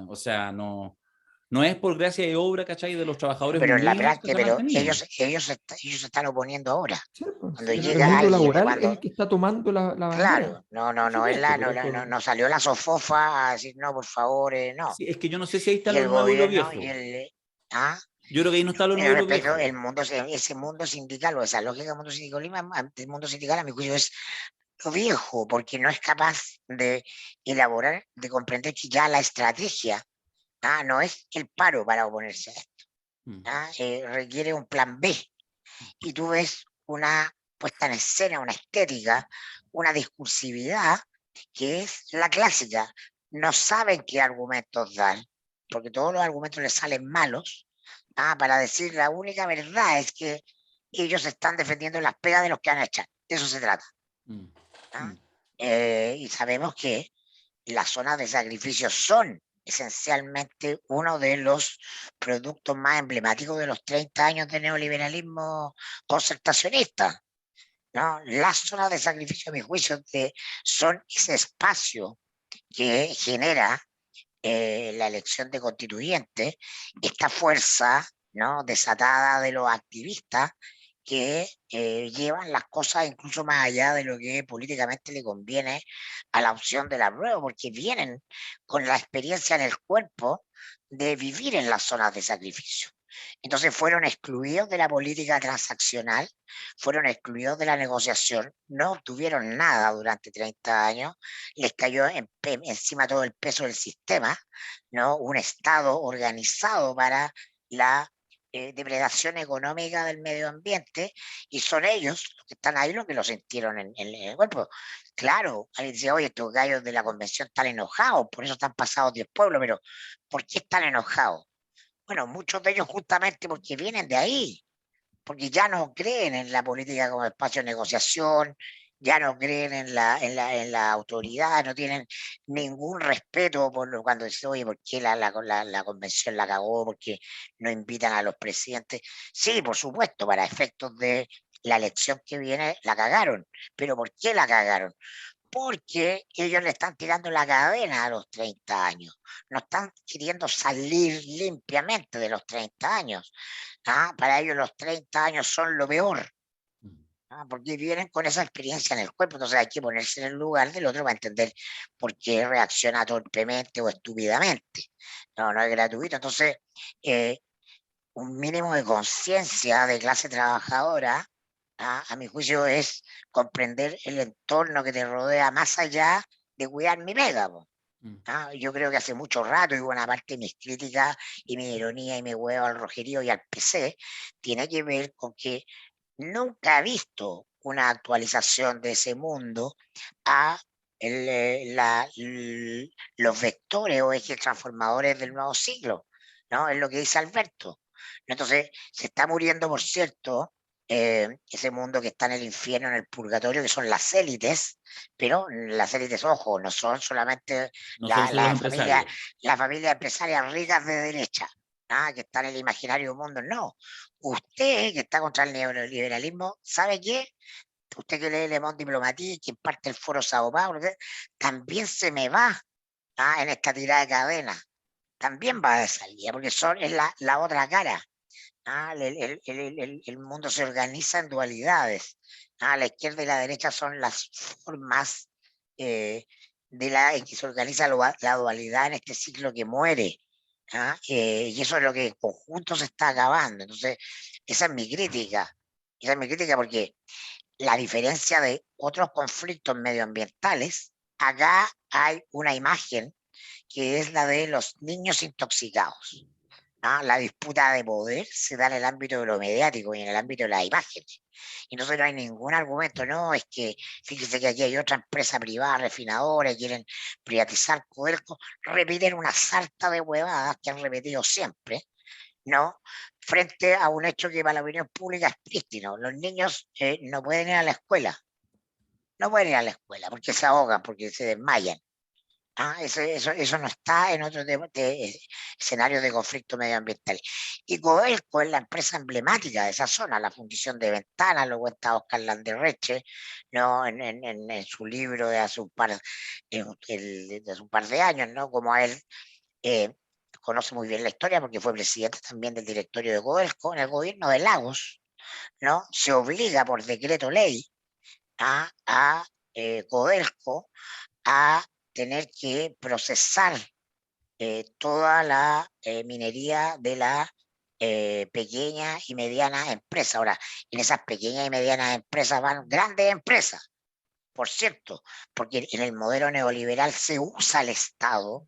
o sea, no es por gracia de obra, ¿cachai? De los trabajadores pero en la unidos que práctica, se ha pero mantenido. ellos se están oponiendo ahora. Sí, pues, Cuando el llega mundo alguien, laboral es el cuando, que está tomando la bandera. claro, no, Por no, es supuesto, la, por no, eso. no salió la sofofa a decir, no, por favor, no. Sí, es que yo no sé si ahí está Y lo el nuevo y lo gobierno y viejo. ah, Yo creo que ahí no está lo pero nuevo y lo respecto viejo. el mundo, ese mundo sindical o esa lógica del mundo sindical, a mi juicio, es lo viejo, porque no es capaz de elaborar, de comprender que ya la estrategia, no es el paro para oponerse a esto, Mm. requiere un plan B. Y tú ves una puesta en escena, una estética, una discursividad que es la clásica. No saben qué argumentos dar, porque todos los argumentos les salen malos, para decir la única verdad es que ellos están defendiendo las pegas de los que han echado. De eso se trata. Mm. ¿Ah? Mm. Y sabemos que las zonas de sacrificio son esencialmente uno de los productos más emblemáticos de los 30 años de neoliberalismo concertacionista, ¿no? Las zonas de sacrificio, a mi juicio, son ese espacio que genera la elección de constituyentes, esta fuerza, ¿no?, desatada de los activistas que llevan las cosas incluso más allá de lo que políticamente le conviene a la opción de la prueba, porque vienen con la experiencia en el cuerpo de vivir en las zonas de sacrificio. Entonces fueron excluidos de la política transaccional, fueron excluidos de la negociación, no obtuvieron nada durante 30 años, les cayó encima todo el peso del sistema, ¿no? Un Estado organizado para la depredación económica del medio ambiente, y son ellos los que están ahí los que lo sintieron en el cuerpo. Claro, alguien dice, oye, estos gallos de la convención están enojados, por eso están pasados 10 pueblos, pero ¿por qué están enojados? Bueno, muchos de ellos justamente porque vienen de ahí, porque ya no creen en la política como espacio de negociación, ya no creen en la autoridad, no tienen ningún respeto por cuando dicen, oye, ¿por qué la convención la cagó? ¿Por qué no invitan a los presidentes? Sí, por supuesto, para efectos de la elección que viene la cagaron, pero ¿por qué la cagaron? Porque ellos le están tirando la cadena a los 30 años, no están queriendo salir limpiamente de los 30 años. Para ellos los 30 años son lo peor, porque vienen con esa experiencia en el cuerpo, entonces hay que ponerse en el lugar del otro para entender por qué reacciona torpemente o estúpidamente. No, no es gratuito, entonces un mínimo de conciencia de clase trabajadora, a mi juicio, es comprender el entorno que te rodea más allá de cuidar mi pega, po. Mm. Yo creo que hace mucho rato, y buena parte de mis críticas y mi ironía y mi huevo al rojerío y al PC tiene que ver con que nunca he visto una actualización de ese mundo a los vectores o ejes transformadores del nuevo siglo, ¿no? Es lo que dice Alberto. Entonces, se está muriendo, por cierto, ese mundo que está en el infierno, en el purgatorio, que son las élites, pero las élites, ojo, no son solamente No son solo los empresarios. las familias empresarias ricas de derecha, que están en el imaginario mundo, no. Usted, que está contra el neoliberalismo, ¿sabe qué? Usted que lee Le Monde Diplomatique, que parte el foro Sao Paulo, también se me va, en esta tirada de cadena. También va de salida, porque es la otra cara. El mundo se organiza en dualidades. La izquierda y la derecha son las formas en que se organiza la dualidad en este ciclo que muere. ¿Ah? Y eso es lo que en conjunto se está acabando. Entonces, esa es mi crítica. Esa es mi crítica porque la diferencia de otros conflictos medioambientales, acá hay una imagen que es la de los niños intoxicados. ¿Ah? La disputa de poder se da en el ámbito de lo mediático y en el ámbito de las imágenes. Y entonces no hay ningún argumento, no, es que fíjese que aquí hay otra empresa privada, refinadora, y quieren privatizar Codelco, repiten una sarta de huevadas que han repetido siempre, ¿no? Frente a un hecho que para la opinión pública es prístino. Los niños no pueden ir a la escuela, no pueden ir a la escuela porque se ahogan, porque se desmayan. Ah, eso no está en otros escenarios de conflicto medioambiental. Y Codelco es la empresa emblemática de esa zona, la fundición de Ventanas, lo cuenta Oscar Landerreche, ¿no? En su libro de hace un par de años, ¿no? Como a él eh, conoce muy bien la historia porque fue presidente también del directorio de Codelco, en el gobierno de Lagos, ¿no? Se obliga por decreto ley a Codelco a tener que procesar toda la minería de la pequeña y mediana empresa. Ahora, en esas pequeñas y medianas empresas van grandes empresas, por cierto, porque en el modelo neoliberal se usa el Estado,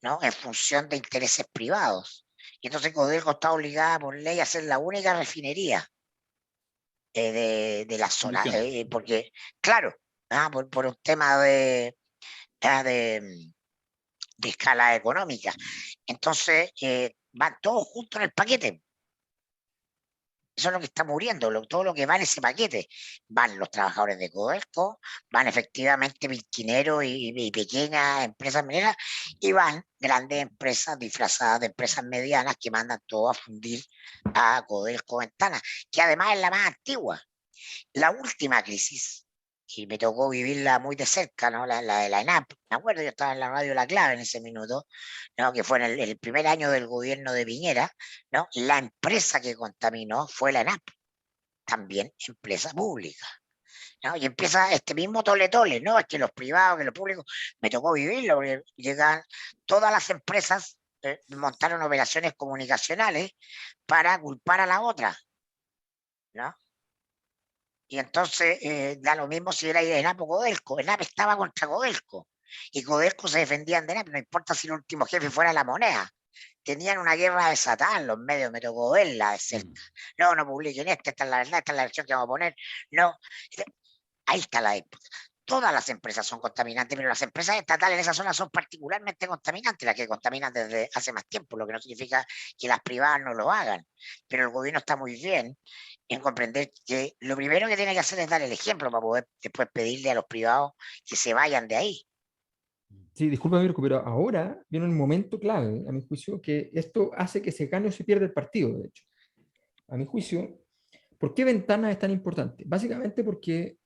¿no? En función de intereses privados. Y entonces Codelco está obligada por ley a ser la única refinería de la zona, porque, claro, por un tema de escala económica. Entonces, van todos juntos en el paquete. Eso es lo que está muriendo, todo lo que va en ese paquete. Van los trabajadores de Codelco, van efectivamente Pilquineros y pequeñas empresas mineras, y van grandes empresas disfrazadas de empresas medianas que mandan todo a fundir a Codelco Ventanas, que además es la más antigua. La última crisis, y me tocó vivirla muy de cerca, ¿no? La de la ENAP, me acuerdo, yo estaba en la radio La Clave en ese minuto, ¿no? Que fue en el primer año del gobierno de Piñera, ¿no? La empresa que contaminó fue la ENAP, también empresa pública, ¿no? Y empieza este mismo tole-tole, ¿no? Es que los privados, que los públicos, me tocó vivirlo, porque llegan todas las empresas, montaron operaciones comunicacionales para culpar a la otra, ¿no? Y entonces da lo mismo si era ENAP o Codelco. ENAP estaba contra Codelco. Y Codelco se defendían de ENAP, no importa si el último jefe fuera la moneda. Tenían una guerra desatada en los medios, me tocó verla de cerca. No, no publiquen esta es la verdad, esta es la versión que vamos a poner. No, ahí está la disputa. Todas las empresas son contaminantes, pero las empresas estatales en esa zona son particularmente contaminantes, las que contaminan desde hace más tiempo, lo que no significa que las privadas no lo hagan. Pero el gobierno está muy bien en comprender que lo primero que tiene que hacer es dar el ejemplo para poder después pedirle a los privados que se vayan de ahí. Sí, disculpa, Mirko, pero ahora viene un momento clave, a mi juicio, que esto hace que se gane o se pierda el partido, de hecho. A mi juicio, ¿por qué Ventanas es tan importante? Básicamente porque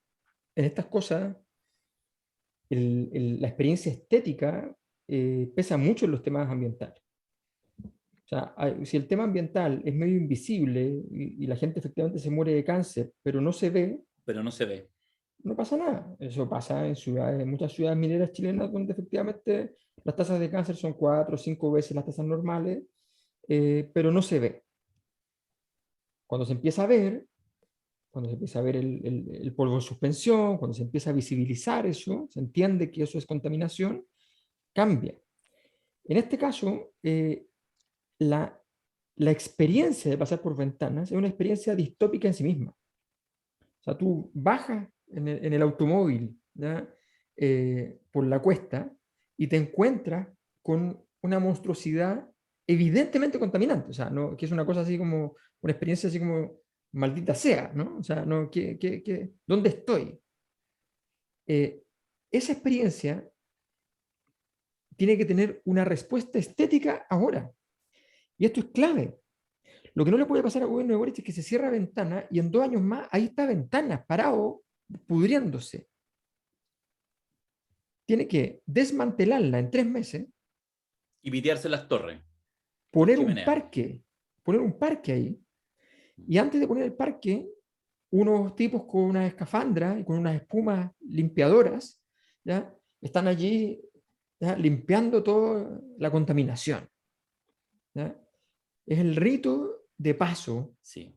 en estas cosas la experiencia estética pesa mucho en los temas ambientales. O sea, si el tema ambiental es medio invisible y la gente efectivamente se muere de cáncer, pero no se ve, pero no se ve. no pasa nada. Eso pasa en ciudades, en muchas ciudades mineras chilenas donde efectivamente las tasas de cáncer son 4 o 5 veces las tasas normales, pero no se ve. Cuando se empieza a ver, cuando se empieza a ver el polvo en suspensión, cuando se empieza a visibilizar eso, se entiende que eso es contaminación, cambia. En este caso, la experiencia de pasar por Ventanas es una experiencia distópica en sí misma. O sea, tú bajas en el automóvil, ¿ya? Por la cuesta y te encuentras con una monstruosidad evidentemente contaminante. O sea, no, que es una cosa así como, una experiencia así como, maldita sea, ¿no? O sea, no, ¿dónde estoy? Esa experiencia tiene que tener una respuesta estética ahora. Y esto es clave. Lo que no le puede pasar al gobierno de Boric es que se cierra Ventana y en 2 años más ahí está Ventanas parado, pudriéndose. Tiene que desmantelarla en 3 meses. Y pitearse las torres. Poner un parque ahí. Y antes de poner el parque, unos tipos con unas escafandras y con unas espumas limpiadoras, ¿ya? están allí, ¿ya?, limpiando toda la contaminación, ¿ya? Es el rito de paso Sí.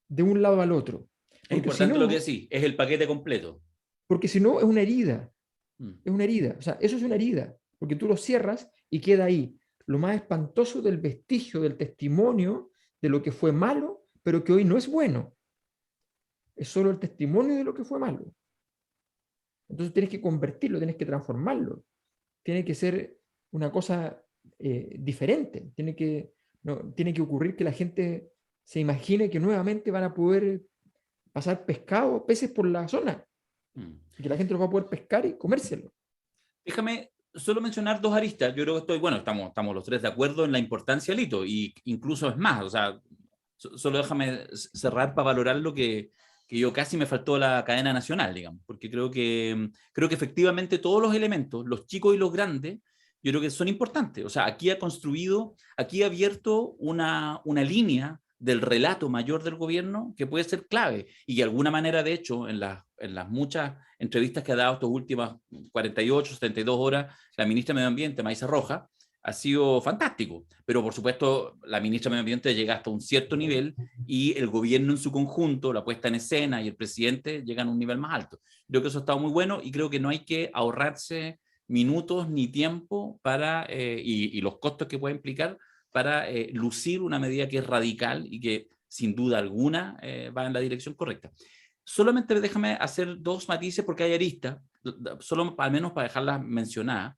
de un lado al otro. Es Porque si importante lo que no, decís, es el paquete completo. porque si no es una herida. Mm. Es una herida. O sea, eso es una herida, porque tú lo cierras y queda ahí. Lo más espantoso del vestigio, del testimonio de lo que fue malo, pero que hoy no es bueno. Es solo el testimonio de lo que fue malo. Entonces tienes que convertirlo, tienes que transformarlo. Tiene que ser una cosa diferente. Tiene que ocurrir que la gente se imagine que nuevamente van a poder pasar pescado, peces por la zona, Mm. y que la gente los va a poder pescar y comérselo. Déjame solo mencionar dos aristas. Yo creo que estamos los tres de acuerdo en la importancia del hito, y incluso es más, o sea, solo déjame cerrar para valorar lo que yo casi me faltó la cadena nacional, digamos, porque creo que efectivamente todos los elementos, los chicos y los grandes, yo creo que son importantes. O sea, aquí ha abierto una línea del relato mayor del gobierno que puede ser clave, y de alguna manera, de hecho, en las muchas entrevistas que ha dado estas últimas 48, 72 horas, la ministra de Medio Ambiente, Maísa Roja, ha sido fantástico. Pero, por supuesto, la ministra de Medio Ambiente llega hasta un cierto nivel, y el gobierno en su conjunto, la puesta en escena y el presidente llegan a un nivel más alto. Creo que eso ha estado muy bueno, y creo que no hay que ahorrarse minutos ni tiempo y los costos que puede implicar para lucir una medida que es radical y que sin duda alguna va en la dirección correcta. Solamente déjame hacer dos matices porque hay aristas, solo al menos para dejarlas mencionadas.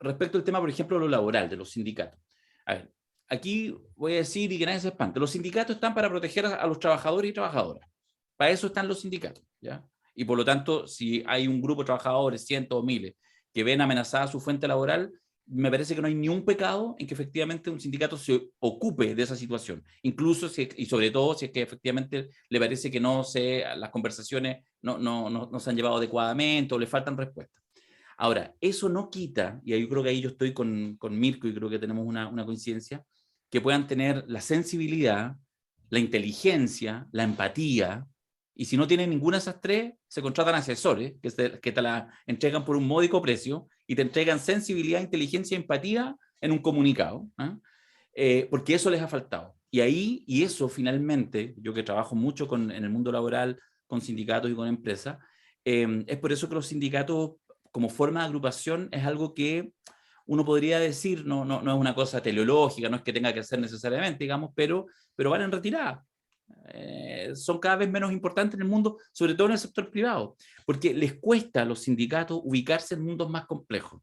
Respecto al tema, por ejemplo, lo laboral de los sindicatos. A ver, aquí voy a decir, y que nadie se espante, los sindicatos están para proteger a los trabajadores y trabajadoras. Para eso están los sindicatos, ¿ya? Y por lo tanto, si hay un grupo de trabajadores, cientos o miles, que ven amenazada su fuente laboral, me parece que no hay ni un pecado en que efectivamente un sindicato se ocupe de esa situación, incluso y sobre todo si es que efectivamente le parece que las conversaciones no se han llevado adecuadamente o le faltan respuestas. Ahora, eso no quita, y yo creo que ahí yo estoy con Mirko y creo que tenemos una coincidencia, que puedan tener la sensibilidad, la inteligencia, la empatía, y si no tienen ninguna de esas tres, se contratan asesores que te la entregan por un módico precio y te entregan sensibilidad, inteligencia y empatía en un comunicado, ¿eh? Porque eso les ha faltado. Y eso finalmente, yo que trabajo mucho en el mundo laboral, con sindicatos y con empresas, es por eso que los sindicatos como forma de agrupación es algo que uno podría decir, no es una cosa teleológica, no es que tenga que ser necesariamente, digamos, pero van en retirada. Son cada vez menos importantes en el mundo, sobre todo en el sector privado, porque les cuesta a los sindicatos ubicarse en mundos más complejos.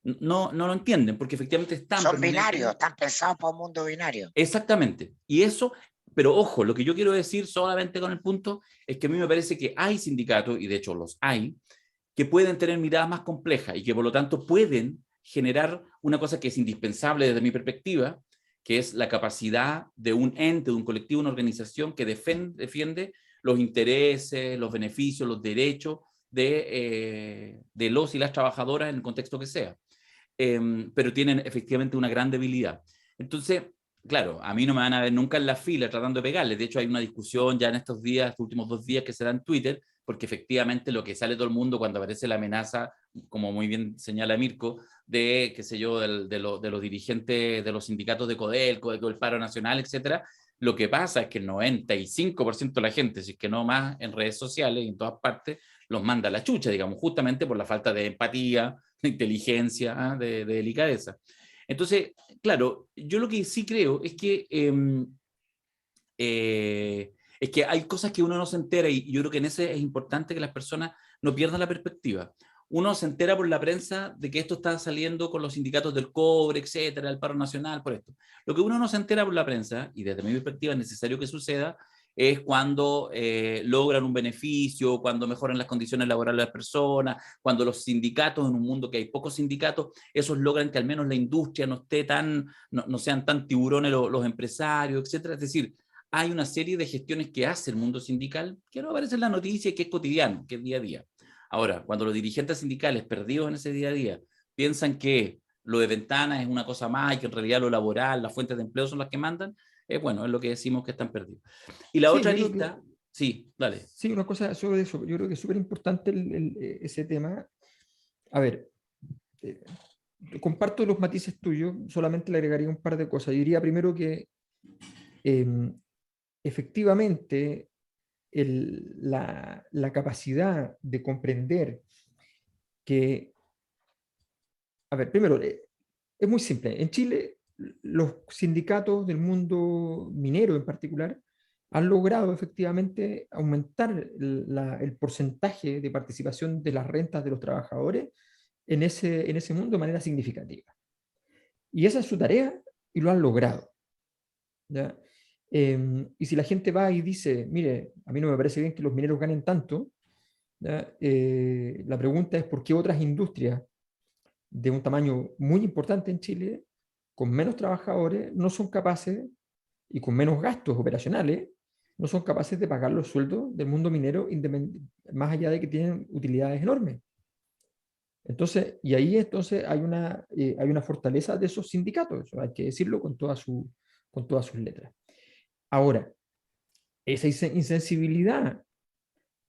No lo entienden, porque efectivamente están... Son binarios, están pensados para un mundo binario. Exactamente. Y eso, pero ojo, lo que yo quiero decir solamente con el punto es que a mí me parece que hay sindicatos, y de hecho los hay, que pueden tener miradas más complejas y que por lo tanto pueden generar una cosa que es indispensable desde mi perspectiva, que es la capacidad de un ente, de un colectivo, una organización que defiende los intereses, los beneficios, los derechos de los y las trabajadoras en el contexto que sea. Pero tienen efectivamente una gran debilidad. Entonces, claro, a mí no me van a ver nunca en la fila tratando de pegarles. De hecho, hay una discusión ya en estos últimos 2 días que se da en Twitter, porque efectivamente lo que sale todo el mundo cuando aparece la amenaza, como muy bien señala Mirko, de, qué sé yo, de los dirigentes de los sindicatos de Codelco, del paro nacional, etcétera, lo que pasa es que el 95% de la gente, si es que no más, en redes sociales y en todas partes, los manda a la chucha, digamos, justamente por la falta de empatía, de inteligencia, de delicadeza. Entonces, claro, yo lo que sí creo es que hay cosas que uno no se entera, y yo creo que en ese es importante que las personas no pierdan la perspectiva. Uno se entera por la prensa de que esto está saliendo con los sindicatos del cobre, etcétera, el paro nacional, por esto. Lo que uno no se entera por la prensa, y desde mi perspectiva es necesario que suceda, es cuando logran un beneficio, cuando mejoran las condiciones laborales de las personas, cuando los sindicatos, en un mundo que hay pocos sindicatos, esos logran que al menos la industria no sean tan tiburones los empresarios, etcétera. Es decir, hay una serie de gestiones que hace el mundo sindical que no aparece en la noticia y que es cotidiano, que es día a día. Ahora, cuando los dirigentes sindicales perdidos en ese día a día piensan que lo de ventanas es una cosa más y que en realidad lo laboral, las fuentes de empleo son las que mandan, bueno, es lo que decimos que están perdidos. Y la otra lista, sí, dale. Sí, una cosa sobre eso. Yo creo que es súper importante ese tema, A ver, eh, comparto los matices tuyos, solamente le agregaría un par de cosas. Yo diría primero que efectivamente la capacidad de comprender que, a ver, primero, es muy simple. En Chile, los sindicatos del mundo minero en particular han logrado efectivamente aumentar el porcentaje de participación de las rentas de los trabajadores en ese mundo de manera significativa. Y esa es su tarea y lo han logrado. ¿Ya? Y si la gente va y dice, mire, a mí no me parece bien que los mineros ganen tanto, ¿ya? La pregunta es por qué otras industrias de un tamaño muy importante en Chile, con menos trabajadores, no son capaces, y con menos gastos operacionales, no son capaces de pagar los sueldos del mundo minero, más allá de que tienen utilidades enormes. Entonces, y ahí entonces hay una fortaleza de esos sindicatos, hay que decirlo con con todas sus letras. Ahora, esa insensibilidad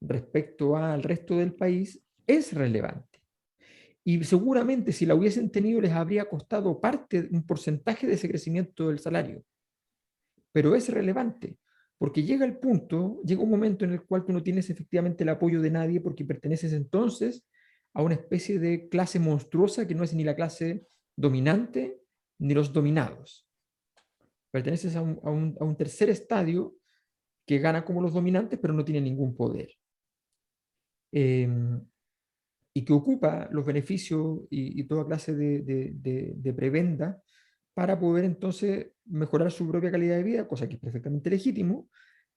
respecto al resto del país es relevante. Y seguramente si la hubiesen tenido les habría costado un porcentaje de ese crecimiento del salario. Pero es relevante, porque llega un momento en el cual tú no tienes efectivamente el apoyo de nadie porque perteneces entonces a una especie de clase monstruosa que no es ni la clase dominante ni los dominados. Perteneces a un tercer estadio que gana como los dominantes, pero no tiene ningún poder. Y que ocupa los beneficios y toda clase de prebenda para poder entonces mejorar su propia calidad de vida, cosa que es perfectamente legítimo,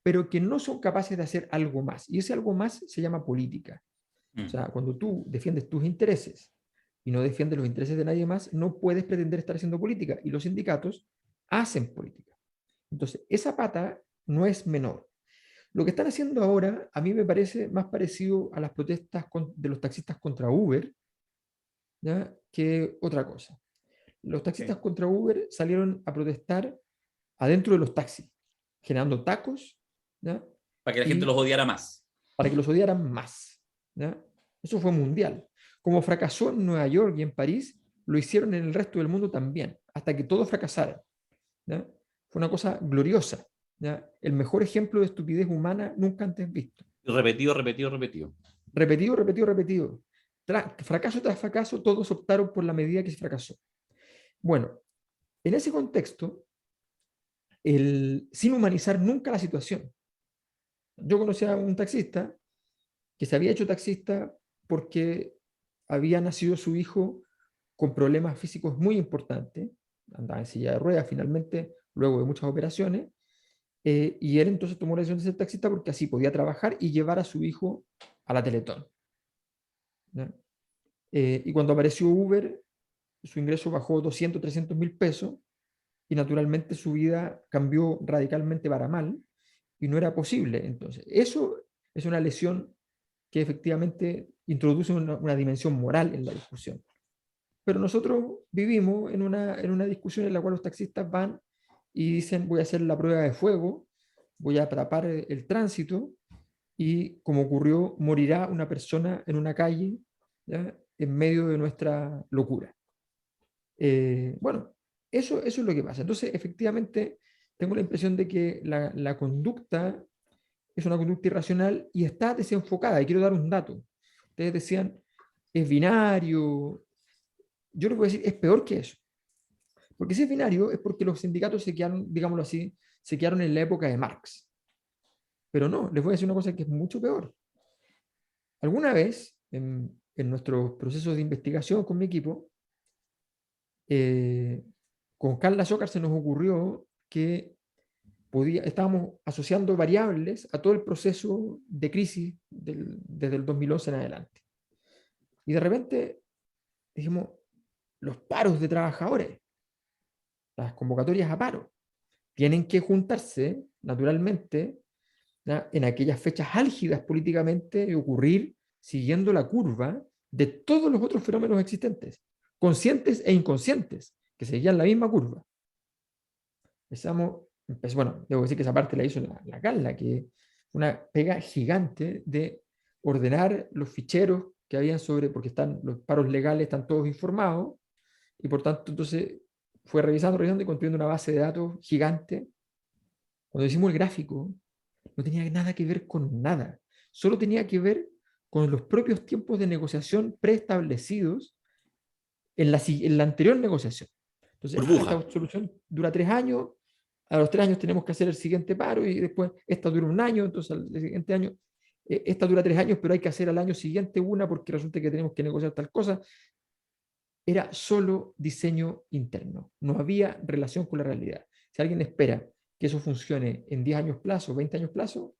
pero que no son capaces de hacer algo más. Y ese algo más se llama política. O sea, cuando tú defiendes tus intereses y no defiendes los intereses de nadie más, no puedes pretender estar haciendo política. Y los sindicatos hacen política. Entonces, esa pata no es menor. Lo que están haciendo ahora a mí me parece más parecido a las protestas de los taxistas contra Uber, ¿ya? Que otra cosa. Los taxistas contra Uber salieron a protestar adentro de los taxis, generando tacos, ¿ya? Para que la gente los odiara más. Para que los odiaran más, ¿ya? Eso fue mundial. Como fracasó en Nueva York y en París, lo hicieron en el resto del mundo también, hasta que todos fracasaran, ¿ya? Fue una cosa gloriosa, ¿ya? El mejor ejemplo de estupidez humana nunca antes visto. Repetido, repetido, repetido. Repetido, repetido, repetido. Fracaso tras fracaso, todos optaron por la medida que se fracasó. Bueno, en ese contexto, sin humanizar nunca la situación. Yo conocí a un taxista que se había hecho taxista porque había nacido su hijo con problemas físicos muy importantes, andaba en silla de ruedas finalmente, luego de muchas operaciones, y él entonces tomó la decisión de ser taxista porque así podía trabajar y llevar a su hijo a la Teletón. Y cuando apareció Uber, su ingreso bajó 200, 300 mil pesos y naturalmente su vida cambió radicalmente para mal y no era posible. Entonces, eso es una lesión que efectivamente introduce una dimensión moral en la discusión. Pero nosotros vivimos en una discusión en la cual los taxistas van y dicen voy a hacer la prueba de fuego, voy a tapar el tránsito y como ocurrió, morirá una persona en una calle, ¿ya? En medio de nuestra locura. Bueno, eso es lo que pasa. Entonces, efectivamente, tengo la impresión de que la conducta es una conducta irracional y está desenfocada. Y quiero dar un dato. Ustedes decían, es binario. Yo les voy a decir, es peor que eso. Porque si es binario es porque los sindicatos se quedaron, digámoslo así, se quedaron en la época de Marx. Pero no, les voy a decir una cosa que es mucho peor. Alguna vez, en nuestros procesos de investigación con mi equipo, con Carla Zócar se nos ocurrió que estábamos asociando variables a todo el proceso de crisis desde el 2011 en adelante. Y de repente dijimos, los paros de trabajadores, las convocatorias a paro, tienen que juntarse naturalmente, ¿ya? En aquellas fechas álgidas políticamente y ocurrir siguiendo la curva de todos los otros fenómenos existentes, conscientes e inconscientes, que seguían la misma curva. Bueno, debo decir que esa parte la hizo la Carla, que una pega gigante de ordenar los ficheros que habían porque están los paros legales, están todos informados, y por tanto, entonces fue revisando y construyendo una base de datos gigante. Cuando hicimos el gráfico, no tenía nada que ver con nada, solo tenía que ver con los propios tiempos de negociación preestablecidos en la anterior negociación. Entonces, Burbuja. esta solución dura 3 años, a los 3 años tenemos que hacer el siguiente paro y después esta dura 1 año, entonces al siguiente año, esta dura 3 años, pero hay que hacer al año siguiente una porque resulta que tenemos que negociar tal cosa. Era solo diseño interno, no había relación con la realidad. Si alguien espera que eso funcione en 10 años plazo, 20 años plazo,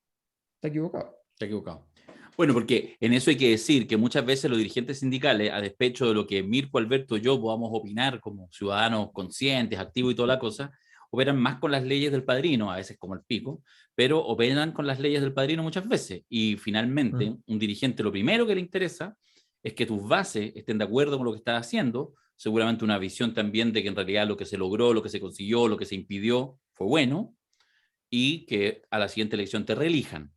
está equivocado. Está equivocado. Bueno, porque en eso hay que decir que muchas veces los dirigentes sindicales, a despecho de lo que Mirko, Alberto y yo podamos opinar como ciudadanos conscientes, activos y toda la cosa, operan más con las leyes del padrino, a veces como el pico, pero operan con las leyes del padrino muchas veces. Y finalmente, un dirigente lo primero que le interesa es que tus bases estén de acuerdo con lo que estás haciendo, seguramente una visión también de que en realidad lo que se logró, lo que se consiguió, lo que se impidió fue bueno, y que a la siguiente elección te reelijan.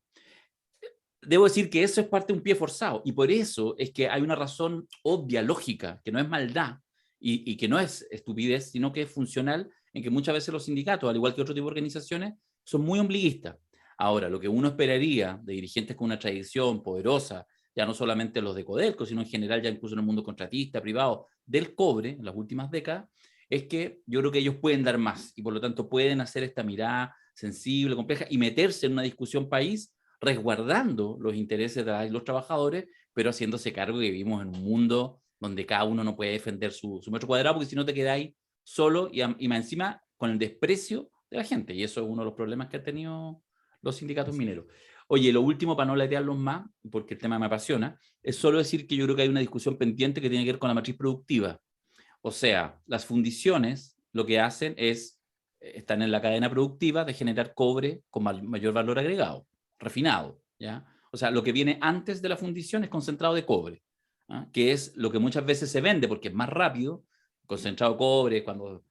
Debo decir que eso es parte de un pie forzado, y por eso es que hay una razón obvia, lógica, que no es maldad y que no es estupidez, sino que es funcional, en que muchas veces los sindicatos, al igual que otro tipo de organizaciones, son muy ombliguistas. Ahora, lo que uno esperaría de dirigentes con una tradición poderosa, ya no solamente los de Codelco, sino en general ya incluso en el mundo contratista, privado, del cobre, en las últimas décadas, es que yo creo que ellos pueden dar más, y por lo tanto pueden hacer esta mirada sensible, compleja, y meterse en una discusión país resguardando los intereses de los trabajadores, pero haciéndose cargo que vivimos en un mundo donde cada uno no puede defender su metro cuadrado, porque si no te quedáis solo y más encima con el desprecio de la gente. Y eso es uno de los problemas que han tenido los sindicatos mineros. Oye, lo último, para no latearlos más, porque el tema me apasiona, es solo decir que yo creo que hay una discusión pendiente que tiene que ver con la matriz productiva. O sea, las fundiciones lo que hacen es, están en la cadena productiva de generar cobre con mayor valor agregado, refinado, ¿ya? O sea, lo que viene antes de la fundición es concentrado de cobre, ¿ah? Que es lo que muchas veces se vende porque es más rápido. Concentrado de cobre, cuando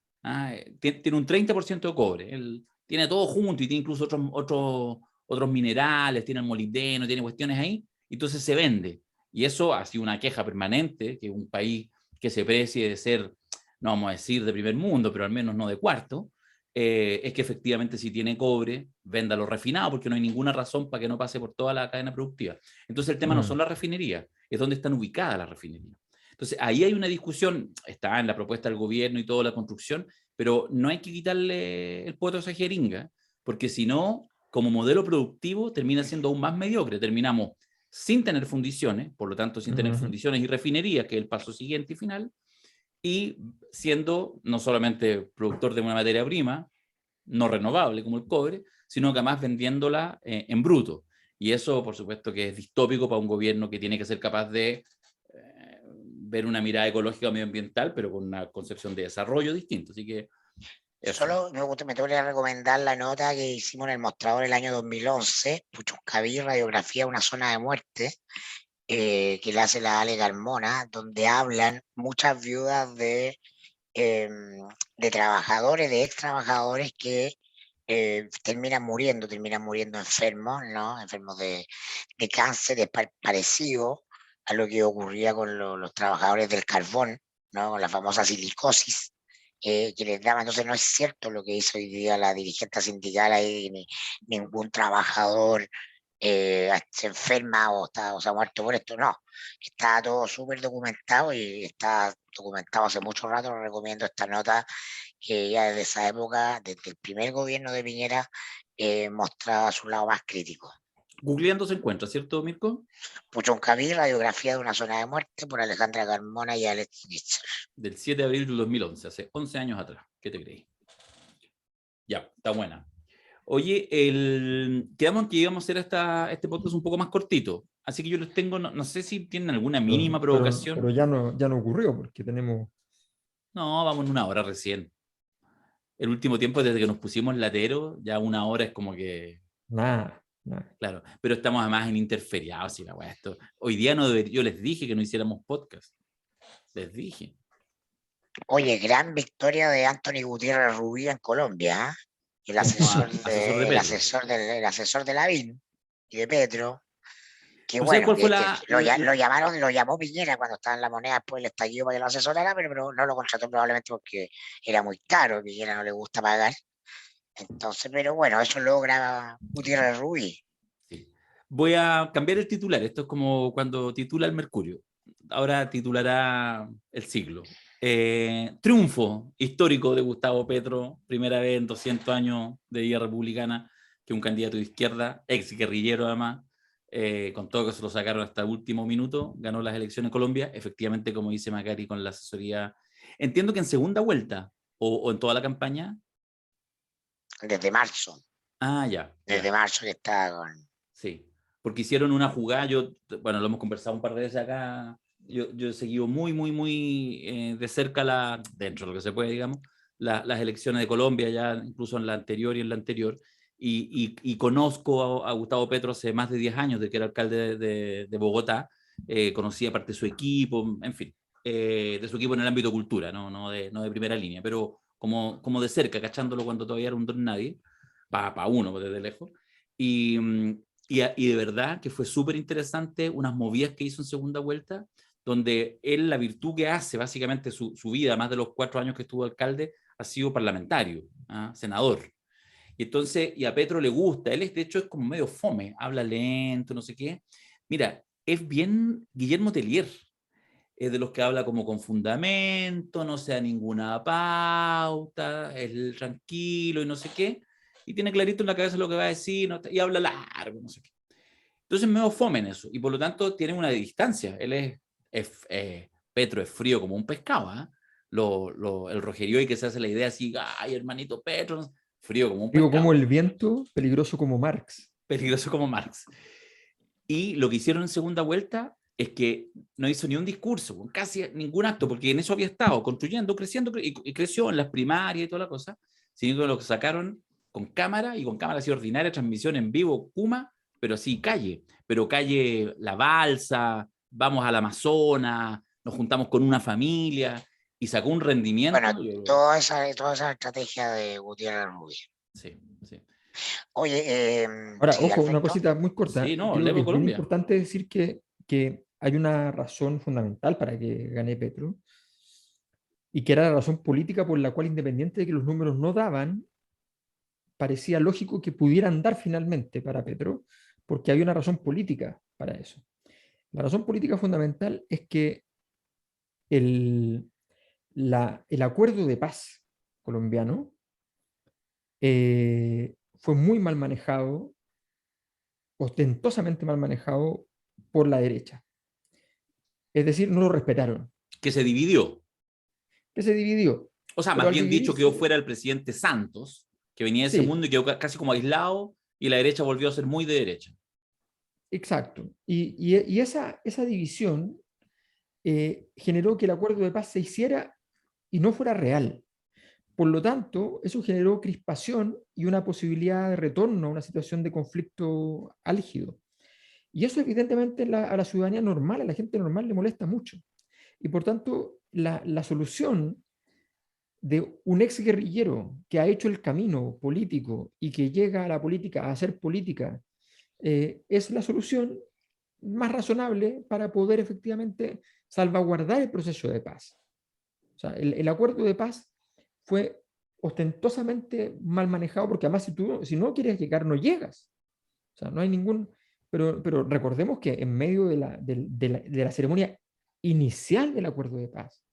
tiene un 30% de cobre, tiene todo junto y tiene incluso otros minerales, tiene el molibdeno, tiene cuestiones ahí, entonces se vende. Y eso ha sido una queja permanente, que un país que se precie de ser, no vamos a decir de primer mundo, pero al menos no de cuarto, es que efectivamente si tiene cobre, véndalo refinado, porque no hay ninguna razón para que no pase por toda la cadena productiva. Entonces el tema no son las refinerías, es dónde están ubicadas las refinerías. Entonces ahí hay una discusión, está en la propuesta del gobierno y toda la construcción, pero no hay que quitarle el poto a esa jeringa, porque si no, como modelo productivo termina siendo aún más mediocre. Terminamos sin tener fundiciones, por lo tanto sin tener fundiciones y refinerías, que es el paso siguiente y final, y siendo no solamente productor de una materia prima no renovable como el cobre, sino que además vendiéndola en bruto. Y eso, por supuesto, que es distópico para un gobierno que tiene que ser capaz de ver una mirada ecológica o medioambiental, pero con una concepción de desarrollo distinto. Así que eso. Solo me tengo que recomendar la nota que hicimos en el mostrador el año 2011, Puchuncaví, radiografía, una zona de muerte, que le hace la Ale Carmona, donde hablan muchas viudas de trabajadores, de ex trabajadores que terminan muriendo enfermos, ¿no? Enfermos de cáncer, es parecido a lo que ocurría con los trabajadores del carbón, ¿no? Con la famosa silicosis, que les daba. Entonces no es cierto lo que hizo hoy día la dirigente sindical, ahí ningún trabajador se enferma o se ha muerto por esto, no. Está todo súper documentado y está documentado hace mucho rato. Recomiendo esta nota que ya desde esa época, desde el primer gobierno de Piñera, mostraba su lado más crítico. Googleando se encuentra, ¿cierto, Mirko? Puchuncaví, radiografía de una zona de muerte, por Alejandra Carmona y Alex Schnitzer. Del 7 de abril del 2011, hace 11 años atrás. ¿Qué te creí? Ya, está buena. Oye, quedamos en que íbamos a hacer este podcast un poco más cortito. Así que yo les tengo, no sé si tienen alguna mínima provocación. Pero ya no ocurrió, porque tenemos... No, vamos en 1 hora recién. El último tiempo, desde que nos pusimos latero, ya 1 hora es como que... Nada. Claro, pero estamos además en interferiados y la weá, esto. Hoy día yo les dije que no hiciéramos podcast. Les dije. Oye, gran victoria de Anthony Gutiérrez Rubí en Colombia, ¿eh? El asesor de Lavín y de Petro, Que ¿Tú sabes bueno, cuál fue lo llamó Piñera cuando estaba en la Moneda después del estallido para que lo asesorara, pero no lo contrató probablemente porque era muy caro, Piñera no le gusta pagar. Entonces, pero bueno, eso logra Gutiérrez Rubí. Sí. Voy a cambiar el titular. Esto es como cuando titula el Mercurio. Ahora titulará El Siglo. Triunfo histórico de Gustavo Petro, primera vez en 200 años de vida republicana que un candidato de izquierda, ex guerrillero además, con todo que se lo sacaron hasta el último minuto, ganó las elecciones en Colombia, efectivamente, como dice Macari, con la asesoría. Entiendo que en segunda vuelta o en toda la campaña. Desde marzo. Ah, ya. Desde marzo que está con... Sí, porque hicieron una jugada, bueno, lo hemos conversado un par de veces acá, yo he seguido muy de cerca, dentro de lo que se puede, digamos, las elecciones de Colombia, ya incluso en la anterior y en la anterior, y conozco a Gustavo Petro hace más de 10 años, de que era alcalde de Bogotá, conocía parte de su equipo, en fin, de su equipo en el ámbito cultura, no de primera línea, pero como de cerca, cachándolo cuando todavía era un don nadie, para uno desde lejos, y, y de verdad que fue súper interesante unas movidas que hizo en segunda vuelta, donde él, la virtud que hace, básicamente su vida, más de los 4 años que estuvo alcalde, ha sido parlamentario, senador. Y entonces, y a Petro le gusta, él de hecho es como medio fome, habla lento, no sé qué. Mira, es bien Guillermo Tellier, es de los que habla como con fundamento, no se da ninguna pauta, es tranquilo y no sé qué, y tiene clarito en la cabeza lo que va a decir, y habla largo, no sé qué. Entonces me fome en eso, y por lo tanto tiene una distancia. Él Petro es frío como un pescado, ¿eh? El Rogerio y que se hace la idea así, ay, hermanito Petro, frío como un Digo, pescado, como el viento, peligroso como Marx. peligroso como Marx. Y lo que hicieron en segunda vuelta es que no hizo ni un discurso, casi ningún acto, porque en eso había estado construyendo, creciendo, y creció en las primarias y toda la cosa, sino que lo que sacaron con cámara, y con cámara así ordinaria, transmisión en vivo, Kuma, pero así calle La Balsa, vamos al Amazonas, nos juntamos con una familia, y sacó un rendimiento. Bueno, toda esa estrategia de Gutiérrez Rubí. Sí, sí. Oye, Ahora, sí, ojo, una Alberto. cosita muy corta. Sí, no, Creo que Levo es bien Colombia. importante decir que hay una razón fundamental para que gane Petro, y que era la razón política por la cual, independiente de que los números no daban, parecía lógico que pudieran dar finalmente para Petro, porque había una razón política para eso. La razón política fundamental es que el, el acuerdo de paz colombiano fue muy mal manejado, ostentosamente mal manejado por la derecha. Es decir, no lo respetaron. Que se dividió. Que se dividió. O sea, Pero más al bien dicho, quedó dividirse, fuera el presidente Santos, que venía de ese sí, mundo y quedó casi como aislado, y la derecha volvió a ser muy de derecha. exacto. Y esa división generó que el acuerdo de paz se hiciera y no fuera real. Por lo tanto, eso generó crispación y una posibilidad de retorno a una situación de conflicto álgido. Y eso evidentemente a la ciudadanía normal, a la gente normal le molesta mucho. Y por tanto, la solución de un ex guerrillero que ha hecho el camino político y que llega a la política a hacer política es la solución más razonable para poder efectivamente salvaguardar el proceso de paz. O sea, el acuerdo de paz fue ostentosamente mal manejado, porque además si no quieres llegar, no llegas. O sea, no hay ningún... Pero recordemos que en medio de la ceremonia inicial del acuerdo de paz,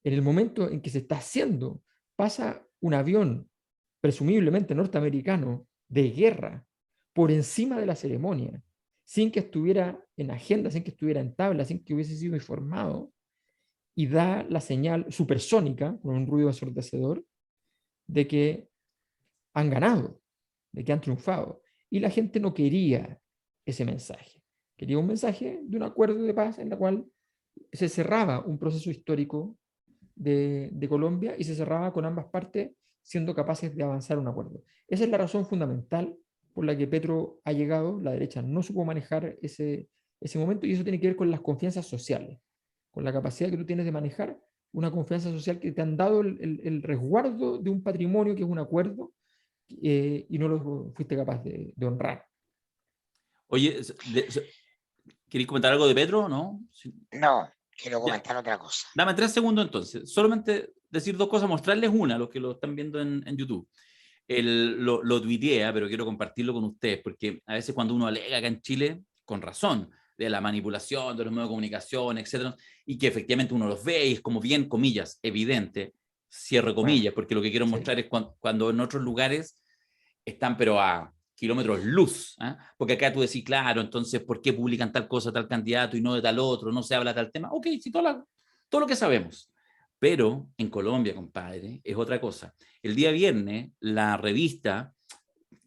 en el momento en que se está haciendo, pasa un avión, presumiblemente norteamericano, de guerra, por encima de la ceremonia, sin que estuviera en agenda, sin que estuviera en tabla, sin que hubiese sido informado, y da la señal supersónica, con un ruido ensordecedor, de que han ganado, de que han triunfado. Y la gente no quería ese mensaje. Quería un mensaje de un acuerdo de paz en la cual se cerraba un proceso histórico de Colombia y se cerraba con ambas partes siendo capaces de avanzar un acuerdo. Esa es la razón fundamental por la que Petro ha llegado. La derecha no supo manejar ese momento, y eso tiene que ver con las confianzas sociales, con la capacidad que tú tienes de manejar una confianza social que te han dado el resguardo de un patrimonio que es un acuerdo, y no lo fuiste capaz de honrar. Oye, ¿queréis comentar algo de Petro? ¿No? Sí. No, quiero Ya. comentar otra cosa. Dame 3 segundos entonces. Solamente decir 2 cosas, mostrarles una a los que lo están viendo en YouTube. Lo tuiteé, pero quiero compartirlo con ustedes, porque a veces cuando uno alega acá en Chile, con razón, de la manipulación de los medios de comunicación, etcétera, y que efectivamente uno los ve y es como bien, comillas, evidente, cierre comillas, porque lo que quiero mostrar es cuando en otros lugares están pero a kilómetros luz, ¿eh? Porque acá tú decís, claro, entonces, ¿por qué publican tal cosa, tal candidato y no de tal otro? No se habla de tal tema. Ok, sí, todo lo que sabemos. Pero en Colombia, compadre, es otra cosa. El día viernes, la revista,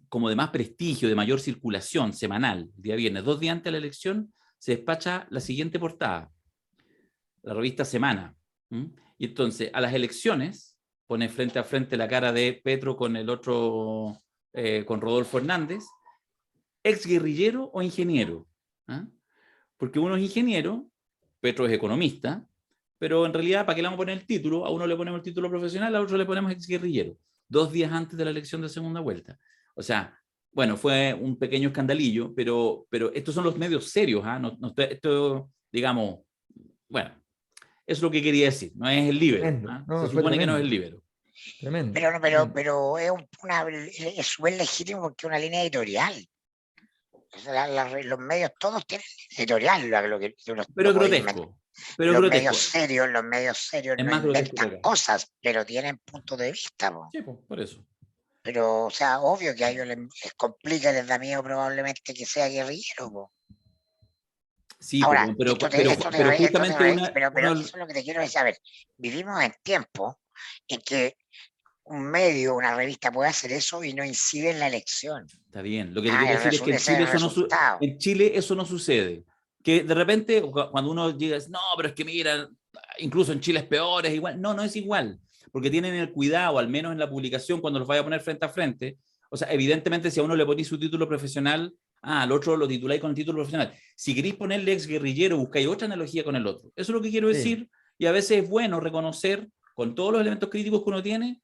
como de más prestigio, de mayor circulación semanal, el día viernes, 2 días antes de la elección, se despacha la siguiente portada, la revista Semana. ¿Mm? Y entonces, a las elecciones, pone frente a frente la cara de Petro con el otro, con Rodolfo Hernández, ex guerrillero o ingeniero. ¿Ah? Porque uno es ingeniero, Petro es economista, pero en realidad, ¿para qué le vamos a poner el título? A uno le ponemos el título profesional, a otro le ponemos ex guerrillero. 2 días antes de la elección de segunda vuelta. O sea, bueno, fue un pequeño escandalillo, pero estos son los medios serios. ¿Ah? No, esto, digamos, bueno, eso es lo que quería decir. No es el libero. Tremendo. ¿Ah? Se No, fue supone que no es tremendo. el libero. Tremendo. Pero, no, Tremendo. pero es súper legítimo porque es una línea editorial. O sea, los medios todos tienen editorial, lo que uno Pero lo es puede inventar. grotesco. Pero es grotesco. Los medios serios Es no más grotesco que inventan acá. cosas, pero tienen puntos de vista, po. Sí, pues, por eso. Pero, o sea, obvio que a ellos les complica, les da miedo probablemente que sea guerrillero, po. Sí, Ahora, pero justamente pero eso es lo que te quiero decir. A ver, vivimos en tiempos en que un medio, una revista puede hacer eso y no incide en la elección. Está bien. Lo que te quiero decir es que Ese es el resultado. en Chile eso no sucede. Que de repente, cuando uno llega, no, pero es que mira, incluso en Chile es peor, es igual. No, no es igual. Porque tienen el cuidado, al menos en la publicación, cuando los vaya a poner frente a frente. O sea, evidentemente, si a uno le ponéis su título profesional, al otro lo tituláis con el título profesional. Si queréis ponerle ex guerrillero, buscáis otra analogía con el otro. Eso es lo que quiero decir. Sí. Y a veces es bueno reconocer, con todos los elementos críticos que uno tiene,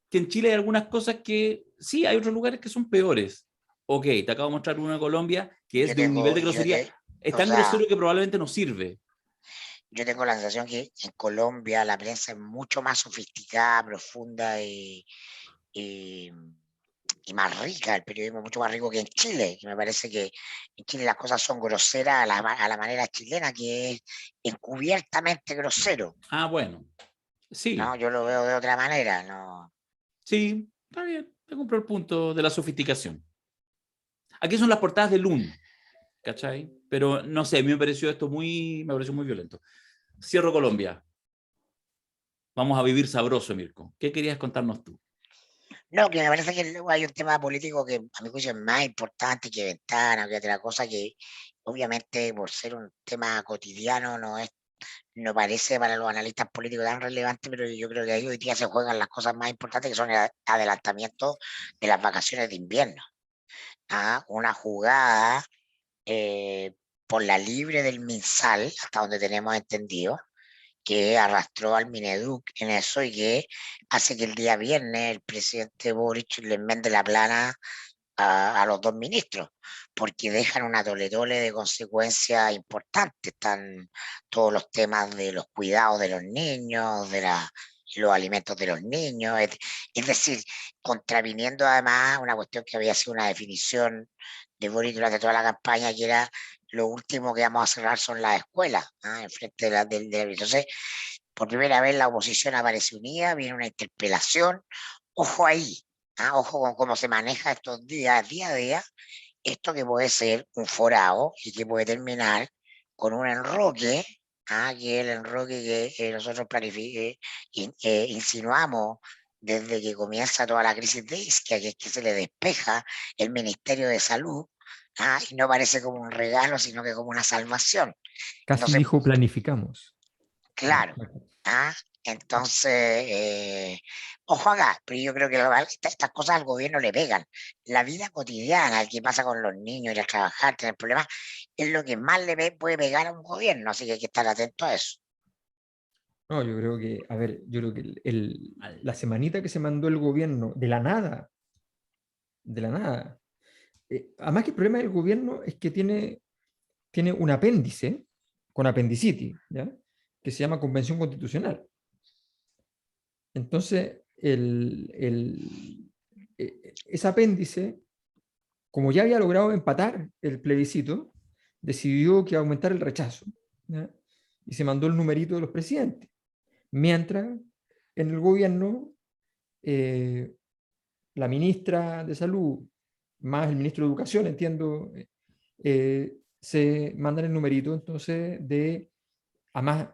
que en Chile hay algunas cosas que sí, hay otros lugares que son peores. Ok, te acabo de mostrar uno de Colombia que es Yo de un nivel tengo, de yo grosería. te, Es o tan sea, grosero que probablemente no sirve. yo tengo la sensación que en Colombia la prensa es mucho más sofisticada, profunda y, y más rica, el periodismo es mucho más rico que en Chile, que me parece que en Chile las cosas son groseras a la manera chilena, que es encubiertamente grosero, Bueno, sí, ¿no? Yo lo veo de otra manera, ¿no? sí, está bien. Te compro el punto de la sofisticación. Aquí son las portadas de Loon, ¿cachai? Pero no sé, a mí me pareció muy violento. Cierro Colombia. Vamos a vivir sabroso, Mirko. ¿Qué querías contarnos tú? No, que me parece que luego hay un tema político que a mi juicio es más importante que Ventana, que otra cosa que obviamente por ser un tema cotidiano no parece para los analistas políticos tan relevante, pero yo creo que ahí hoy día se juegan las cosas más importantes que son el adelantamiento de las vacaciones de invierno. Una jugada eh, por la libre del MinSal, hasta donde tenemos entendido, que arrastró al Mineduc en eso y que hace que el día viernes el presidente Boric le enmende la plana a los 2 ministros, porque dejan una tole-tole de consecuencias importantes. Están todos los temas de los cuidados de los niños, los alimentos de los niños, es decir, contraviniendo además una cuestión que había sido una definición de Boric durante toda la campaña, que era lo último que vamos a cerrar son las escuelas, en frente entonces, por primera vez la oposición aparece unida, viene una interpelación, ojo ahí, ojo con cómo se maneja estos días, día a día, esto que puede ser un forado y que puede terminar con un enroque, que es el enroque que nosotros insinuamos desde que comienza toda la crisis de Isquia, que es que se le despeja el Ministerio de Salud, y no parece como un regalo, sino que como una salvación. Casi Entonces, dijo planificamos. claro, ¿ah? Entonces, ojo acá, pero yo creo que estas cosas al gobierno le pegan. La vida cotidiana, el que pasa con los niños, ir a trabajar, tener problemas, es lo que más puede pegar a un gobierno, así que hay que estar atento a eso. No, yo creo que, a ver, yo creo que la semanita que se mandó el gobierno de la nada, además que el problema del gobierno es que tiene un apéndice, con apendicitis, ¿ya? Que se llama Convención Constitucional. Entonces, ese apéndice, como ya había logrado empatar el plebiscito, decidió que aumentar el rechazo, ¿ya? Y se mandó el numerito de los presidentes. Mientras, en el gobierno, la ministra de Salud, más el ministro de Educación, entiendo, se mandan el numerito, entonces, además,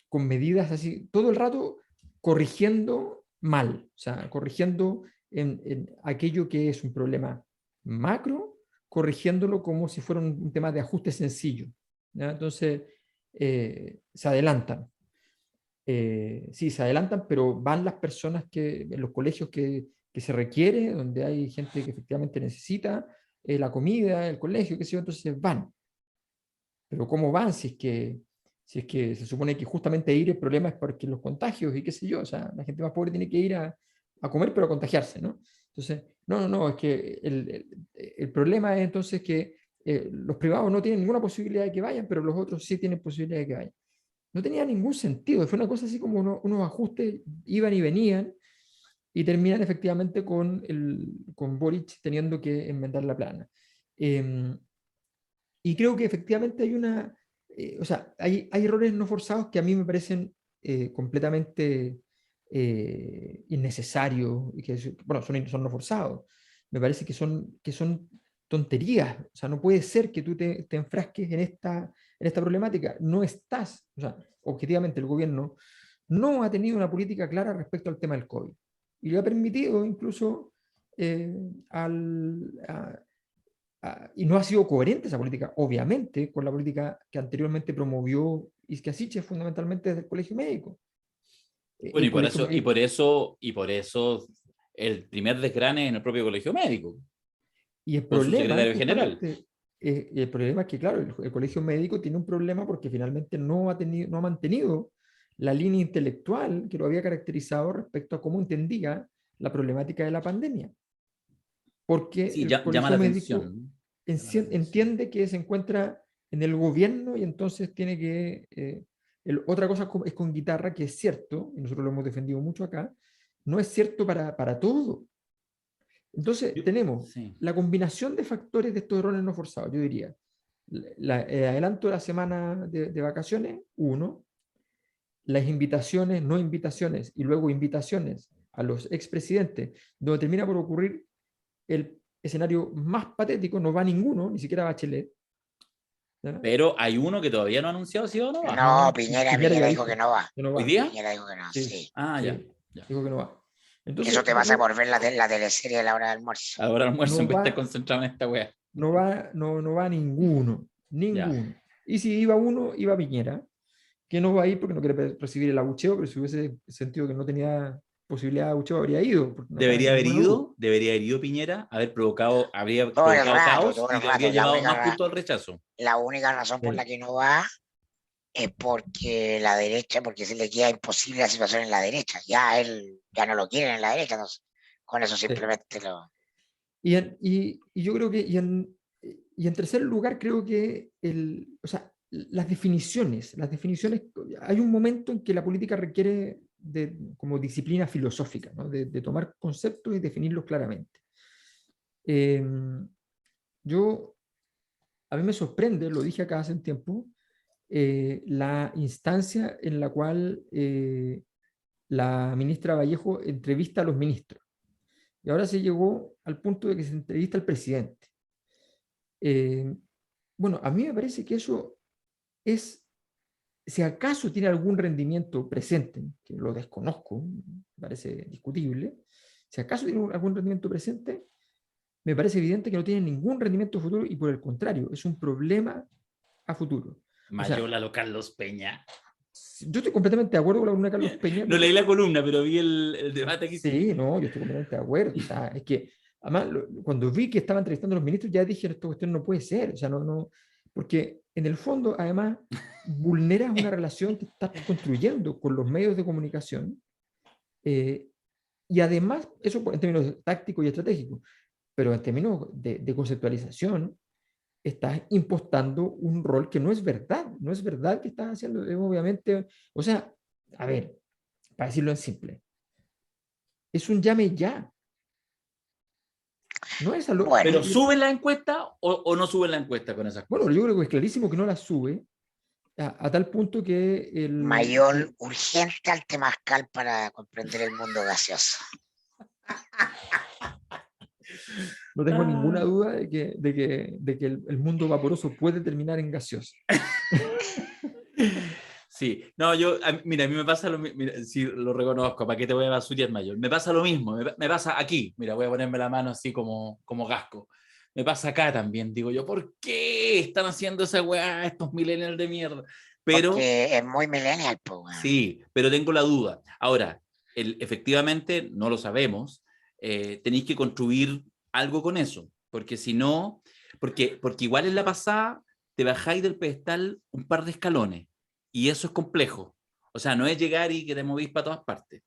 con medidas así, todo el rato corrigiendo mal, o sea, corrigiendo en aquello que es un problema macro, corrigiéndolo como si fuera un tema de ajuste sencillo, ¿ya? Entonces, se adelantan. Sí, se adelantan, pero van las personas en los colegios que se requiere, donde hay gente que efectivamente necesita la comida, el colegio, qué sé yo, entonces van. Pero ¿cómo van si es que se supone que justamente ir el problema es porque los contagios y qué sé yo? O sea, la gente más pobre tiene que ir a comer pero a contagiarse, ¿no? Entonces, no, es que el problema es entonces que los privados no tienen ninguna posibilidad de que vayan, pero los otros sí tienen posibilidad de que vayan. No tenía ningún sentido, fue una cosa así como unos ajustes, iban y venían, y terminan efectivamente con Boric teniendo que enmendar la plana. Y creo que efectivamente o sea, hay errores no forzados que a mí me parecen completamente innecesarios, y que, bueno, son no forzados. Me parece que son tonterías. O sea, no puede ser que tú te enfrasques en esta problemática. No estás, o sea, objetivamente el gobierno no ha tenido una política clara respecto al tema del COVID. Y le ha permitido incluso y no ha sido coherente esa política, obviamente, con la política que anteriormente promovió Isquia Siche, fundamentalmente desde el Colegio Médico. Bueno, El Colegio Médico, y por eso el primer desgrane en el propio colegio médico, y el con su problema, secretario general. justamente, el problema es que, claro, el Colegio Médico tiene un problema porque finalmente no ha mantenido la línea intelectual que lo había caracterizado respecto a cómo entendía la problemática de la pandemia. Porque Sí, el llama Colegio la Médico atención. Llama la atención. entiende que se encuentra en el gobierno y entonces tiene que... otra cosa es con guitarra, que es cierto, y nosotros lo hemos defendido mucho acá, no es cierto para todo. Entonces tenemos Sí. la combinación de factores de estos errores no forzados, yo diría. El adelanto de la semana de vacaciones, uno. Las invitaciones, no invitaciones, y luego invitaciones a los expresidentes, donde termina por ocurrir el escenario más patético, no va ninguno, ni siquiera Bachelet. ¿Ya? Pero hay uno que todavía no ha anunciado si va o no va. No, Piñera ya dijo que no va. que no ¿Hoy va. día? Piñera dijo que no, Sí, sí. Ah, sí, ya. dijo que no va. Entonces, Eso te vas a volver la teleserie de la hora de almuerzo. Ahora almuerzo no en vez de estar va, concentrado en esta wea. no va ninguno. Ya. Y si iba uno, iba Piñera, que no va a ir porque no quiere recibir el abucheo, pero si hubiese sentido que no tenía posibilidad de abucheo, habría ido. No cabe ninguna duda. Debería haber ido Piñera, habría Todo el provocado rato, caos todo y el le habría rato. llevado más puntos al rechazo. La única razón por la que no va es porque la derecha, porque se le queda imposible la situación en la derecha. Ya él ya no lo quieren en la derecha, entonces con eso simplemente lo... Y yo creo que, y en tercer lugar, creo que o sea, las definiciones, hay un momento en que la política requiere como disciplina filosófica, ¿no? De tomar conceptos y definirlos claramente. A mí me sorprende, lo dije acá hace un tiempo, la instancia en la cual la ministra Vallejo entrevista a los ministros. Y ahora se llegó al punto de que se entrevista al presidente. Bueno, a mí me parece que eso es, si acaso tiene algún rendimiento presente, que lo desconozco, me parece discutible, si acaso tiene algún rendimiento presente, me parece evidente que no tiene ningún rendimiento futuro y por el contrario, es un problema a futuro. Mayola lo Carlos Peña. Yo estoy completamente de acuerdo con la columna de Carlos Peña. No leí la columna, pero vi el debate que sí, no, yo estoy completamente de acuerdo. O sea, es que, además, cuando vi que estaba entrevistando a los ministros, ya dije, esta cuestión no puede ser. O sea, porque en el fondo, además, vulneras una relación que estás construyendo con los medios de comunicación. Y además, eso en términos tácticos y estratégicos. pero en términos de conceptualización, estás impostando un rol que no es verdad. No es verdad que estás haciendo, obviamente, o sea, a ver, para decirlo en simple, es un llame ya. No es algo, Bueno, ¿Pero suben la encuesta o no suben la encuesta con esas bueno, cosas? yo creo que es clarísimo que no la sube a tal punto que mayor urgente al temazcal para comprender el mundo gaseoso. no tengo ninguna duda de que el mundo vaporoso puede terminar en gaseoso. Sí, no, mira, a mí me pasa lo mismo, si lo reconozco, ¿para qué te voy a basurear mayor? Me pasa lo mismo, me pasa aquí, mira, voy a ponerme la mano así como Gasco. Me pasa acá también, digo yo, ¿por qué están haciendo esa weá estos millennials de mierda? Pero, Porque es muy millennial, pues, weón. sí, pero tengo la duda. Ahora, efectivamente, no lo sabemos, tenéis que construir algo con eso, porque si no, porque igual en la pasada te bajáis del pedestal un par de escalones, y eso es complejo. O sea, no es llegar y que te movís para todas partes.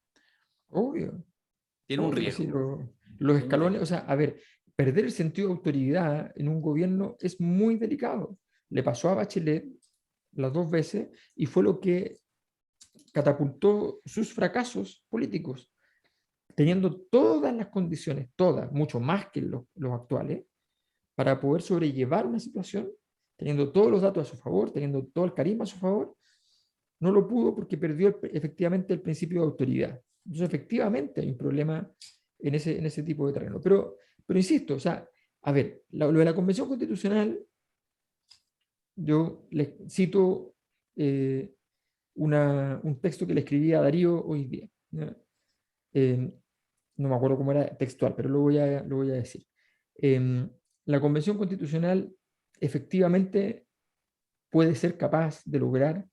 Obvio, Tiene un obvio, sí, riesgo. los Tiene un escalones, o riesgo. sea, a ver, perder el sentido de autoridad en un gobierno es muy delicado. Le pasó a Bachelet las dos veces y fue lo que catapultó sus fracasos políticos, teniendo todas las condiciones, todas, mucho más que los actuales, para poder sobrellevar una situación, teniendo todos los datos a su favor, teniendo todo el carisma a su favor, no lo pudo porque perdió efectivamente el principio de autoridad. Entonces, efectivamente, hay un problema en ese tipo de terreno. Pero insisto, o sea, a ver, lo de la Convención Constitucional, yo les cito eh, un texto que le escribí a Darío hoy día. ¿Ya? Eh, no me acuerdo cómo era textual, pero lo voy a decir. La Convención Constitucional efectivamente puede ser capaz de lograr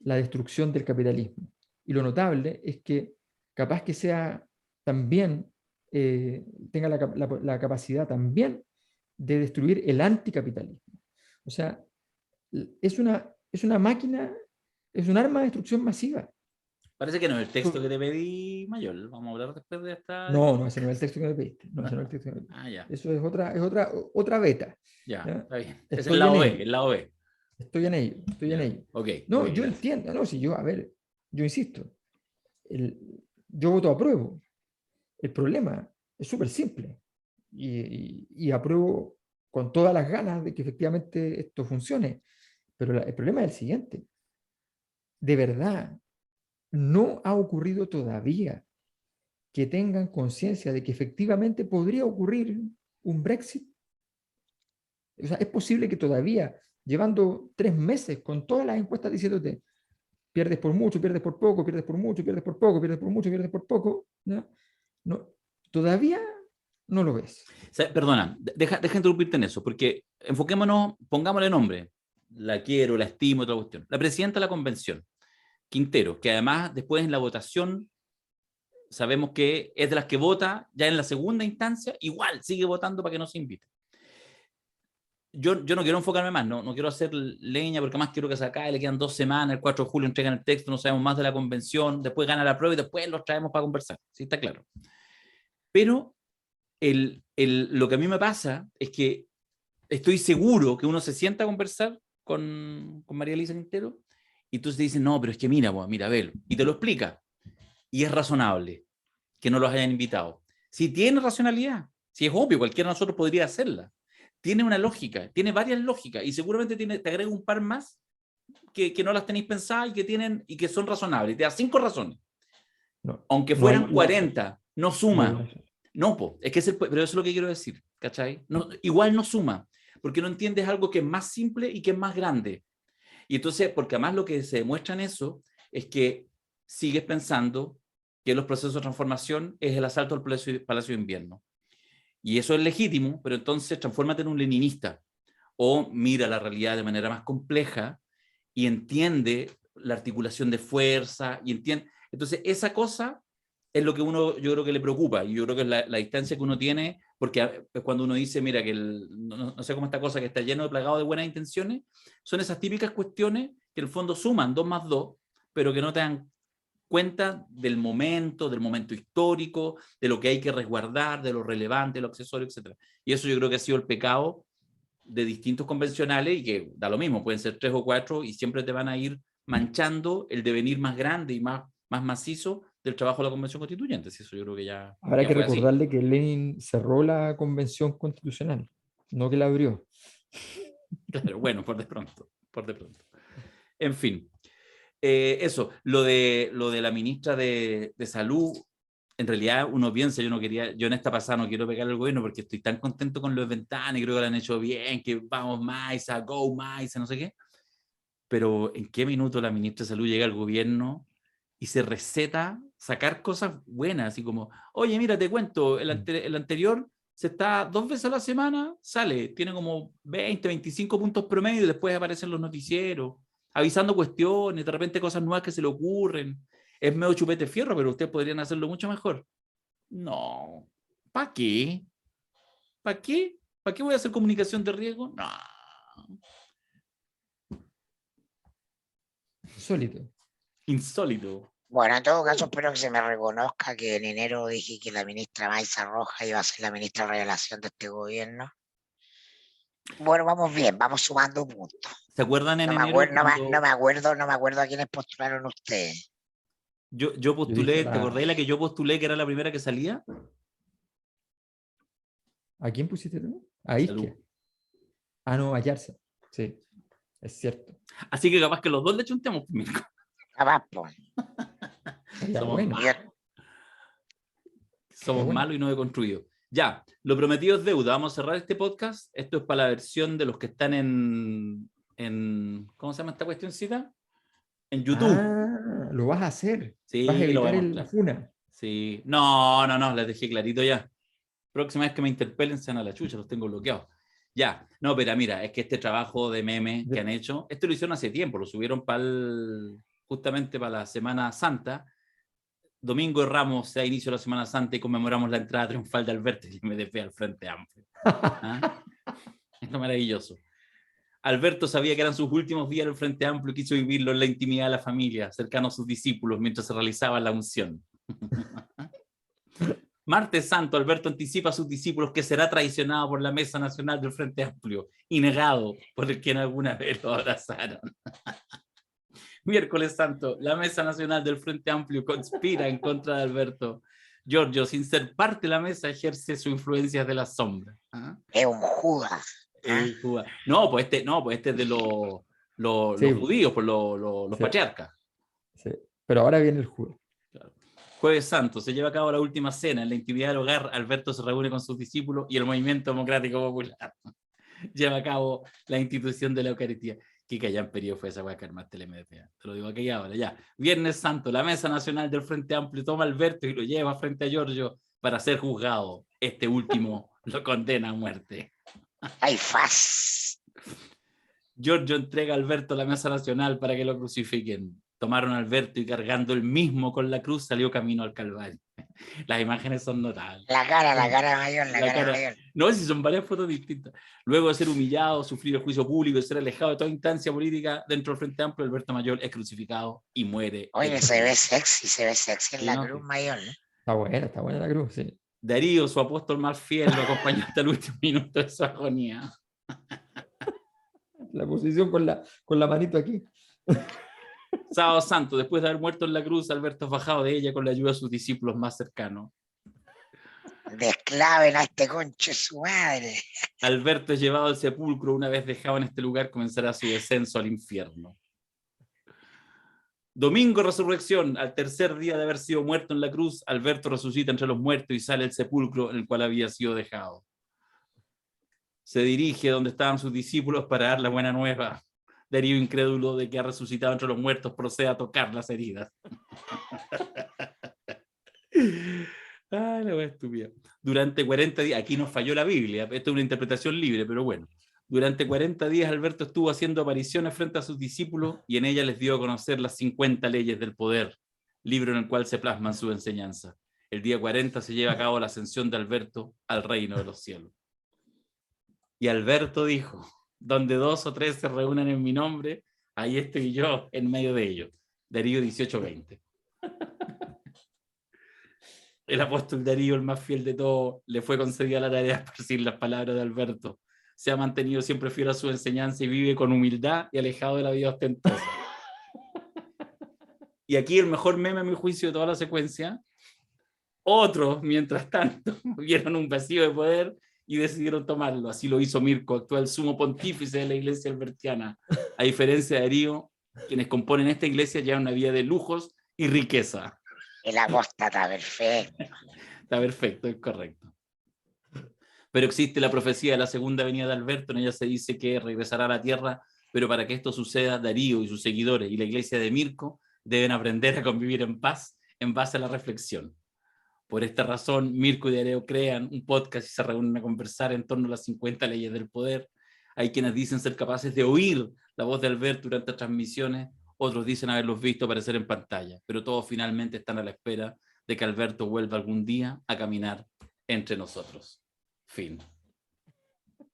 la destrucción del capitalismo. Y lo notable es que capaz que sea también, tenga la capacidad también de destruir el anticapitalismo. O sea, es una máquina, es un arma de destrucción masiva. Parece que no es el texto que te pedí, Mayor. Vamos a hablar después de esta. No, no, ese no es el texto que me pediste. No, ese no es el texto que me pediste. Ah, ya, Eso es otra beta. ya, ¿Ya? está bien. Es el Estoy en lado ello. B, el lado B. Estoy en ello, estoy en Ya, ello. ok, No, yo gracias. entiendo, no, si yo, a ver, yo insisto, el, yo voto apruebo. El problema es súper simple y apruebo con todas las ganas de que efectivamente esto funcione. Pero el problema es el siguiente. De verdad, no ha ocurrido todavía que tengan conciencia de que efectivamente podría ocurrir un Brexit. O sea, es posible que todavía, llevando 3 meses con todas las encuestas diciéndote, pierdes por mucho, pierdes por poco, pierdes por mucho, pierdes por poco, pierdes por mucho, pierdes por poco, ¿no? No, todavía no lo ves. O sea, perdona, deja interrumpirte en eso, porque enfoquémonos, pongámosle nombre. La quiero, la estimo, otra cuestión. La presidenta de la convención, Quintero, que además después en la votación sabemos que es de las que vota ya en la segunda instancia, igual sigue votando para que no se invite. Yo no quiero enfocarme más, no quiero hacer leña porque más quiero que se acabe, le quedan 2 semanas, el 4 de julio entregan el texto, no sabemos más de la convención, después gana la prueba y después los traemos para conversar, sí, está claro. Pero lo que a mí me pasa es que estoy seguro que uno se sienta a conversar con María Elisa Quintero y entonces te dicen, no, pero es que mira, velo, y te lo explica. Y es razonable que no los hayan invitado. Si tiene racionalidad, si es obvio, cualquiera de nosotros podría hacerla. Tiene una lógica, tiene varias lógicas y seguramente te agrega un par más que no las tenéis pensadas y que son razonables. Te da 5 razones. No, Aunque no hay, fueran 40, no no hay suma. razón. No, es que pero eso es lo que quiero decir, ¿cachai? No, igual no suma, porque no entiendes algo que es más simple y que es más grande. Y entonces, porque además lo que se demuestra en eso es que sigues pensando que los procesos de transformación es el asalto al Palacio de Invierno. Y eso es legítimo, pero entonces transfórmate en un leninista o mira la realidad de manera más compleja y entiende la articulación de fuerza y entiende. Entonces, esa cosa es lo que yo creo que le preocupa y yo creo que es la distancia que uno tiene, porque es cuando uno dice, mira, que no sé cómo esta cosa que está lleno de plagado de buenas intenciones, son esas típicas cuestiones que en el fondo suman 2 más 2, pero que no te dan cuenta del momento histórico, de lo que hay que resguardar, de lo relevante, de lo accesorio, etc. Y eso yo creo que ha sido el pecado de distintos convencionales, y que da lo mismo, pueden ser 3 o 4 y siempre te van a ir manchando el devenir más grande y más macizo del trabajo de la Convención Constituyente. Eso yo creo que Habrá ya que fue así. recordarle que Lenin cerró la convención constitucional, no que la abrió. Claro, bueno, por de pronto. En fin, eso, lo de la ministra de Salud, en realidad uno piensa, yo en esta pasada no quiero pegar al gobierno porque estoy tan contento con los Ventanas y creo que lo han hecho bien, que vamos Maisa, go Maisa, no sé qué. Pero ¿en qué minuto la ministra de Salud llega al gobierno y se receta sacar cosas buenas? Así como, oye, mira, te cuento, el anterior se está 2 veces a la semana, sale, tiene como 20, 25 puntos promedio y después aparecen los noticieros, avisando cuestiones, de repente cosas nuevas que se le ocurren. Es medio chupete fierro, pero ustedes podrían hacerlo mucho mejor. No. ¿Para qué? ¿Para qué? ¿Para qué voy a hacer comunicación de riesgo? No. Insólito. Insólito. Bueno, en todo caso, espero que se me reconozca que en enero dije que la ministra Maisa Roja iba a ser la ministra de Revelación de este gobierno. Bueno, vamos bien, vamos sumando puntos. ¿Se acuerdan en No me enero? acuerdo, no me acuerdo a quiénes postularon ustedes. Yo postulé, dije ¿te acordás la que yo postulé que era la primera que salía? ¿A quién pusiste tú? A Salud. Isquia. Ah, no, a Yarza. Sí, es cierto. Así que capaz que los dos le chuntemos, Mirko. Capaz, po. Estaría Somos bueno. malos. Somos bueno. malos y no deconstruidos. Ya, lo prometido es deuda. Vamos a cerrar este podcast. Esto es para la versión de los que están en ¿cómo se llama esta cuestioncita? En YouTube. Ah, lo vas a hacer. Sí, Vas a lo evitar voy a la mostrar. funa. Sí. No, les dejé clarito ya. Próxima vez que me interpelen sean a la chucha, los tengo bloqueados. Ya, no, pero mira, es que este trabajo de meme que han hecho, esto lo hicieron hace tiempo, lo subieron justamente para la Semana Santa. Domingo de Ramos se da inicio de la Semana Santa y conmemoramos la entrada triunfal de Alberto y MDP al Frente Amplio. ¿Ah? Es lo maravilloso. Alberto sabía que eran sus últimos días en el Frente Amplio y quiso vivirlo en la intimidad de la familia, cercano a sus discípulos, mientras se realizaba la unción. Martes Santo, Alberto anticipa a sus discípulos que será traicionado por la Mesa Nacional del Frente Amplio y negado por el quien alguna vez lo abrazaron. Miércoles Santo, la Mesa Nacional del Frente Amplio conspira en contra de Alberto. Giorgio, sin ser parte de la mesa, ejerce su influencia de la sombra. ¿Ah? Es un Judas. No, pues este es de los Sí, judíos, por los sí. patriarcas. Sí. Pero ahora viene el juego. Claro. Jueves Santo, se lleva a cabo la última cena. En la intimidad del hogar, Alberto se reúne con sus discípulos y el Movimiento Democrático Popular lleva a cabo la institución de la Eucaristía. Qué callan periodo fue esa weá que armaste el MDP. Te lo digo aquí ahora, ya. Viernes Santo, la Mesa Nacional del Frente Amplio toma a Alberto y lo lleva frente a Giorgio para ser juzgado. Este último lo condena a muerte. ¡Ay, faz! Giorgio entrega a Alberto a la Mesa Nacional para que lo crucifiquen. Tomaron a Alberto y cargando el mismo con la cruz salió camino al Calvario. Las imágenes son notables. La cara mayor, la cara mayor. No, si son varias fotos distintas. Luego de ser humillado, sufrir el juicio público y ser alejado de toda instancia política dentro del Frente Amplio, Alberto Mayor es crucificado y muere. Oye, se ve sexy en Sí, la ¿no? cruz mayor, ¿no? Está buena la cruz, sí. Darío, su apóstol más fiel, lo acompañó hasta el último minuto de su agonía. La posición con la manito aquí. Sábado Santo, después de haber muerto en la cruz, Alberto es bajado de ella con la ayuda de sus discípulos más cercanos. Desclaven a este conche su madre. Alberto es llevado al sepulcro. Una vez dejado en este lugar, comenzará su descenso al infierno. Domingo Resurrección, al tercer día de haber sido muerto en la cruz, Alberto resucita entre los muertos y sale del sepulcro en el cual había sido dejado. Se dirige donde estaban sus discípulos para dar la buena nueva. Darío, incrédulo de que ha resucitado entre los muertos, procede a tocar las heridas. Ay, la wea estúpida. Durante 40 días, aquí nos falló la Biblia, esto es una interpretación libre, pero bueno. Durante 40 días Alberto estuvo haciendo apariciones frente a sus discípulos y en ella les dio a conocer las 50 leyes del poder, libro en el cual se plasman su enseñanza. El día 40 se lleva a cabo la ascensión de Alberto al reino de los cielos. Y Alberto dijo: donde 2 o 3 se reúnan en mi nombre, ahí estoy yo en medio de ellos. Darío 18:20. El apóstol Darío, el más fiel de todos, le fue concedida la tarea de esparcir las palabras de Alberto. Se ha mantenido siempre fiel a su enseñanza y vive con humildad y alejado de la vida ostentosa. Y aquí el mejor meme, a mi juicio, de toda la secuencia. Otros, mientras tanto, vieron un vacío de poder y decidieron tomarlo. Así lo hizo Mirko, actual sumo pontífice de la iglesia albertiana. A diferencia de Darío, quienes componen esta iglesia llevan una vida de lujos y riqueza. El apóstata, perfecto. Está perfecto, es correcto. Pero existe la profecía de la segunda venida de Alberto, en ella se dice que regresará a la tierra, pero para que esto suceda, Darío y sus seguidores y la iglesia de Mirko deben aprender a convivir en paz en base a la reflexión. Por esta razón, Mirko y Darío crean un podcast y se reúnen a conversar en torno a las 50 leyes del poder. Hay quienes dicen ser capaces de oír la voz de Alberto durante transmisiones, otros dicen haberlos visto aparecer en pantalla, pero todos finalmente están a la espera de que Alberto vuelva algún día a caminar entre nosotros. Fin.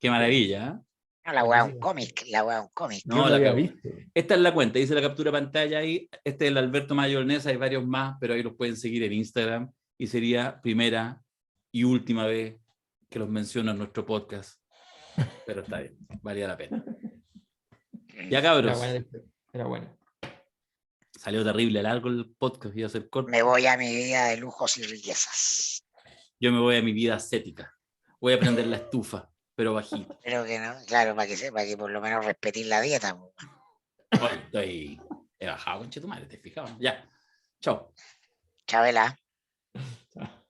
Qué maravilla, ¿eh? No, la weá es un cómic, la weá es un cómic. No, Yo no la había cagó. visto. Esta es la cuenta, dice la captura de pantalla ahí. Este es el Alberto Mayonesa, hay varios más, pero ahí los pueden seguir en Instagram. Y sería primera y última vez que los menciono en nuestro podcast. Pero está bien, valía la pena. Ya, Era cabros, buena. Era buena. salió terrible largo el podcast, iba a ser corto. Me voy a mi vida de lujos y riquezas. Yo me voy a mi vida ascética. Voy a prender la estufa, pero bajito. Pero que no, claro, para que sepa que por lo menos respetéis la dieta. Po. Hoy he bajado, conchetumare, ¿te fijabas? Ya, chao. Chabela.